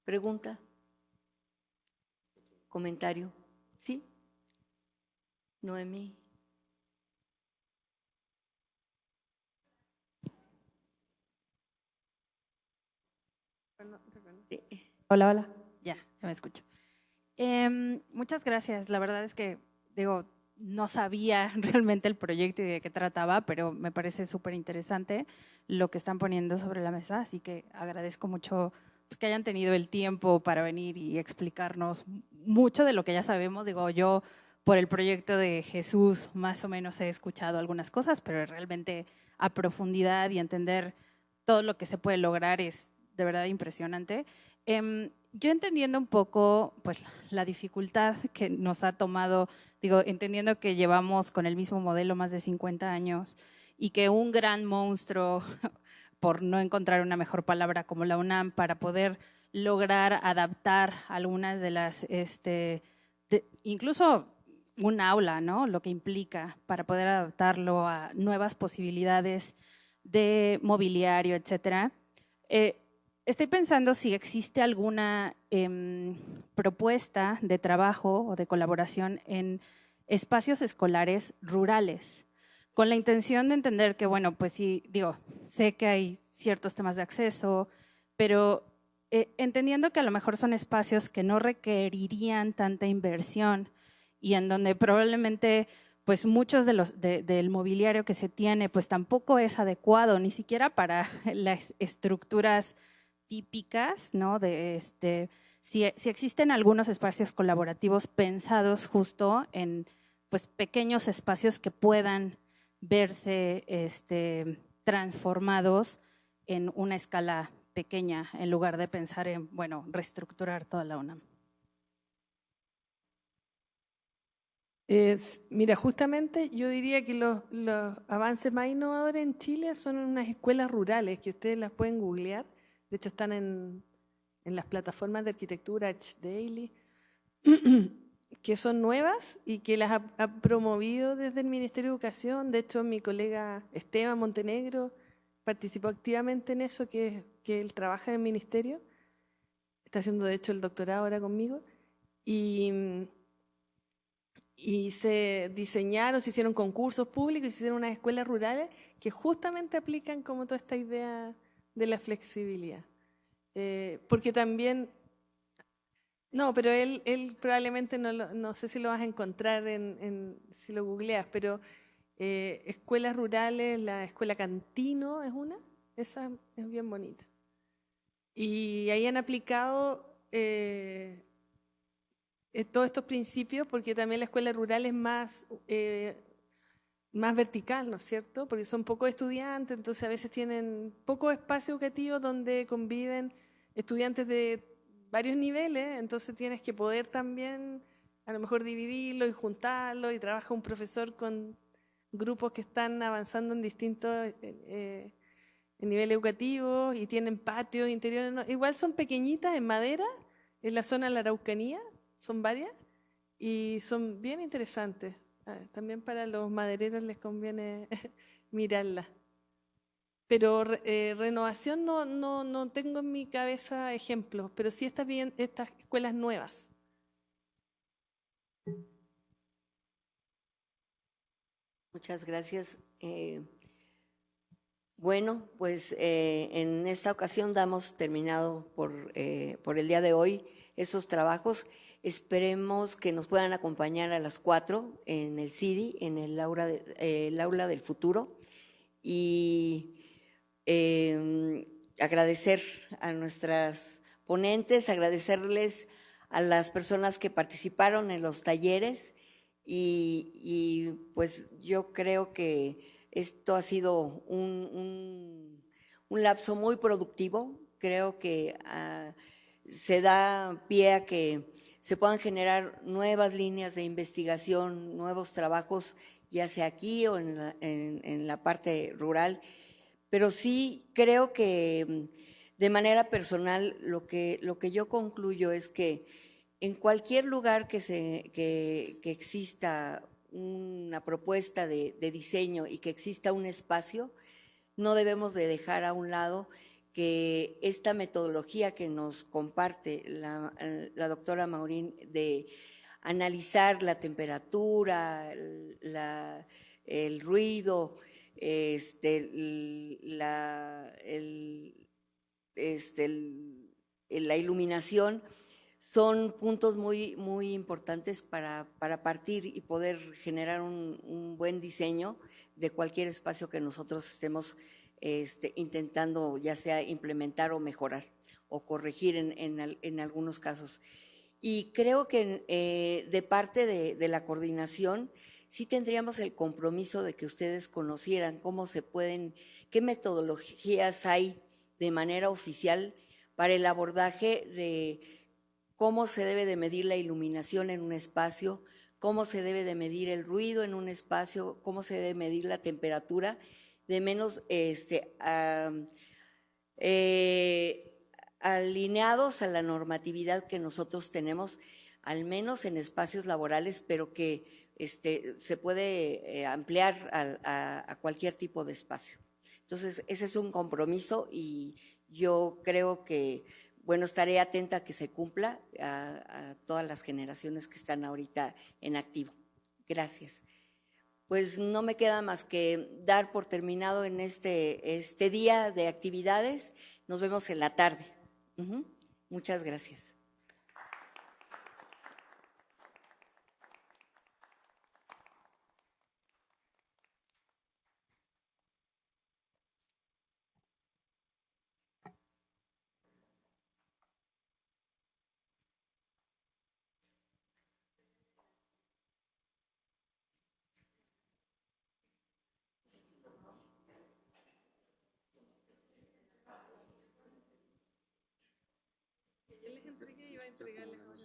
pregunta, comentario. ¿Sí? Noemí. Hola, hola. Ya me escucho. Muchas gracias. La verdad es que, digo, no sabía realmente el proyecto y de qué trataba, pero me parece súper interesante lo que están poniendo sobre la mesa, así que agradezco mucho pues, que hayan tenido el tiempo para venir y explicarnos mucho de lo que ya sabemos. Digo, yo por el proyecto de Jesús más o menos he escuchado algunas cosas, pero realmente a profundidad y entender todo lo que se puede lograr es de verdad impresionante. Yo entendiendo un poco pues, la dificultad que nos ha tomado, digo, entendiendo que llevamos con el mismo modelo más de 50 años y que un gran monstruo, por no encontrar una mejor palabra como la UNAM, para poder lograr adaptar algunas de las, incluso un aula, ¿no? Lo que implica para poder adaptarlo a nuevas posibilidades de mobiliario, etcétera. Estoy pensando si existe alguna propuesta de trabajo o de colaboración en espacios escolares rurales, con la intención de entender que, bueno, pues sí, digo, sé que hay ciertos temas de acceso, pero entendiendo que a lo mejor son espacios que no requerirían tanta inversión y en donde probablemente pues muchos del mobiliario que se tiene pues tampoco es adecuado ni siquiera para las estructuras típicas, ¿no? Si existen algunos espacios colaborativos pensados justo en pues, pequeños espacios que puedan verse transformados en una escala pequeña, en lugar de pensar en, bueno, reestructurar toda la UNAM. Mira, justamente yo diría que los avances más innovadores en Chile son unas escuelas rurales que ustedes las pueden googlear. De hecho, están en las plataformas de arquitectura Archdaily, que son nuevas y que las ha promovido desde el Ministerio de Educación. De hecho, mi colega Esteban Montenegro participó activamente en eso, que él trabaja en el Ministerio. Está haciendo, de hecho, el doctorado ahora conmigo. Y se diseñaron, se hicieron concursos públicos y se hicieron unas escuelas rurales que justamente aplican como toda esta idea de la flexibilidad. Porque también, no, pero él probablemente no sé si lo vas a encontrar si lo googleas, pero escuelas rurales, la escuela Cantino es una, esa es bien bonita. Y ahí han aplicado todos estos principios, porque también la escuela rural es más vertical, ¿no es cierto? Porque son pocos estudiantes, entonces a veces tienen poco espacio educativo donde conviven estudiantes de varios niveles, entonces tienes que poder también a lo mejor dividirlo y juntarlo, y trabaja un profesor con grupos que están avanzando en distintos niveles educativos y tienen patios interiores. No, igual son pequeñitas en madera, en la zona de la Araucanía, son varias y son bien interesantes. También para los madereros les conviene mirarla. Pero renovación no tengo en mi cabeza ejemplos, pero sí estas escuelas nuevas. Muchas gracias. Bueno, pues en esta ocasión damos terminado por el día de hoy esos trabajos. Esperemos que nos puedan acompañar a las 4 en el CIDI, en el aula del futuro. Y agradecer a nuestras ponentes, agradecerles a las personas que participaron en los talleres y pues yo creo que esto ha sido un lapso muy productivo. Creo que se da pie a que se puedan generar nuevas líneas de investigación, nuevos trabajos, ya sea aquí o en la parte rural. Pero sí creo que de manera personal lo que yo concluyo es que en cualquier lugar que exista una propuesta de diseño y que exista un espacio, no debemos de dejar a un lado que esta metodología que nos comparte la doctora Maurín de analizar la temperatura, el ruido, la iluminación, son puntos muy, muy importantes para partir y poder generar un buen diseño de cualquier espacio que nosotros estemos intentando ya sea implementar o mejorar o corregir en algunos casos. Y creo que de parte de la coordinación sí tendríamos el compromiso de que ustedes conocieran cómo se pueden, qué metodologías hay de manera oficial para el abordaje de cómo se debe de medir la iluminación en un espacio, cómo se debe de medir el ruido en un espacio, cómo se debe medir la temperatura, de menos alineados a la normatividad que nosotros tenemos, al menos en espacios laborales, pero que se puede ampliar a cualquier tipo de espacio. Entonces, ese es un compromiso y yo creo que, bueno, estaré atenta a que se cumpla a todas las generaciones que están ahorita en activo. Gracias. Pues no me queda más que dar por terminado en este día de actividades. Nos vemos en la tarde. Muchas gracias. Yo les entregué y iba a entregarles ahora.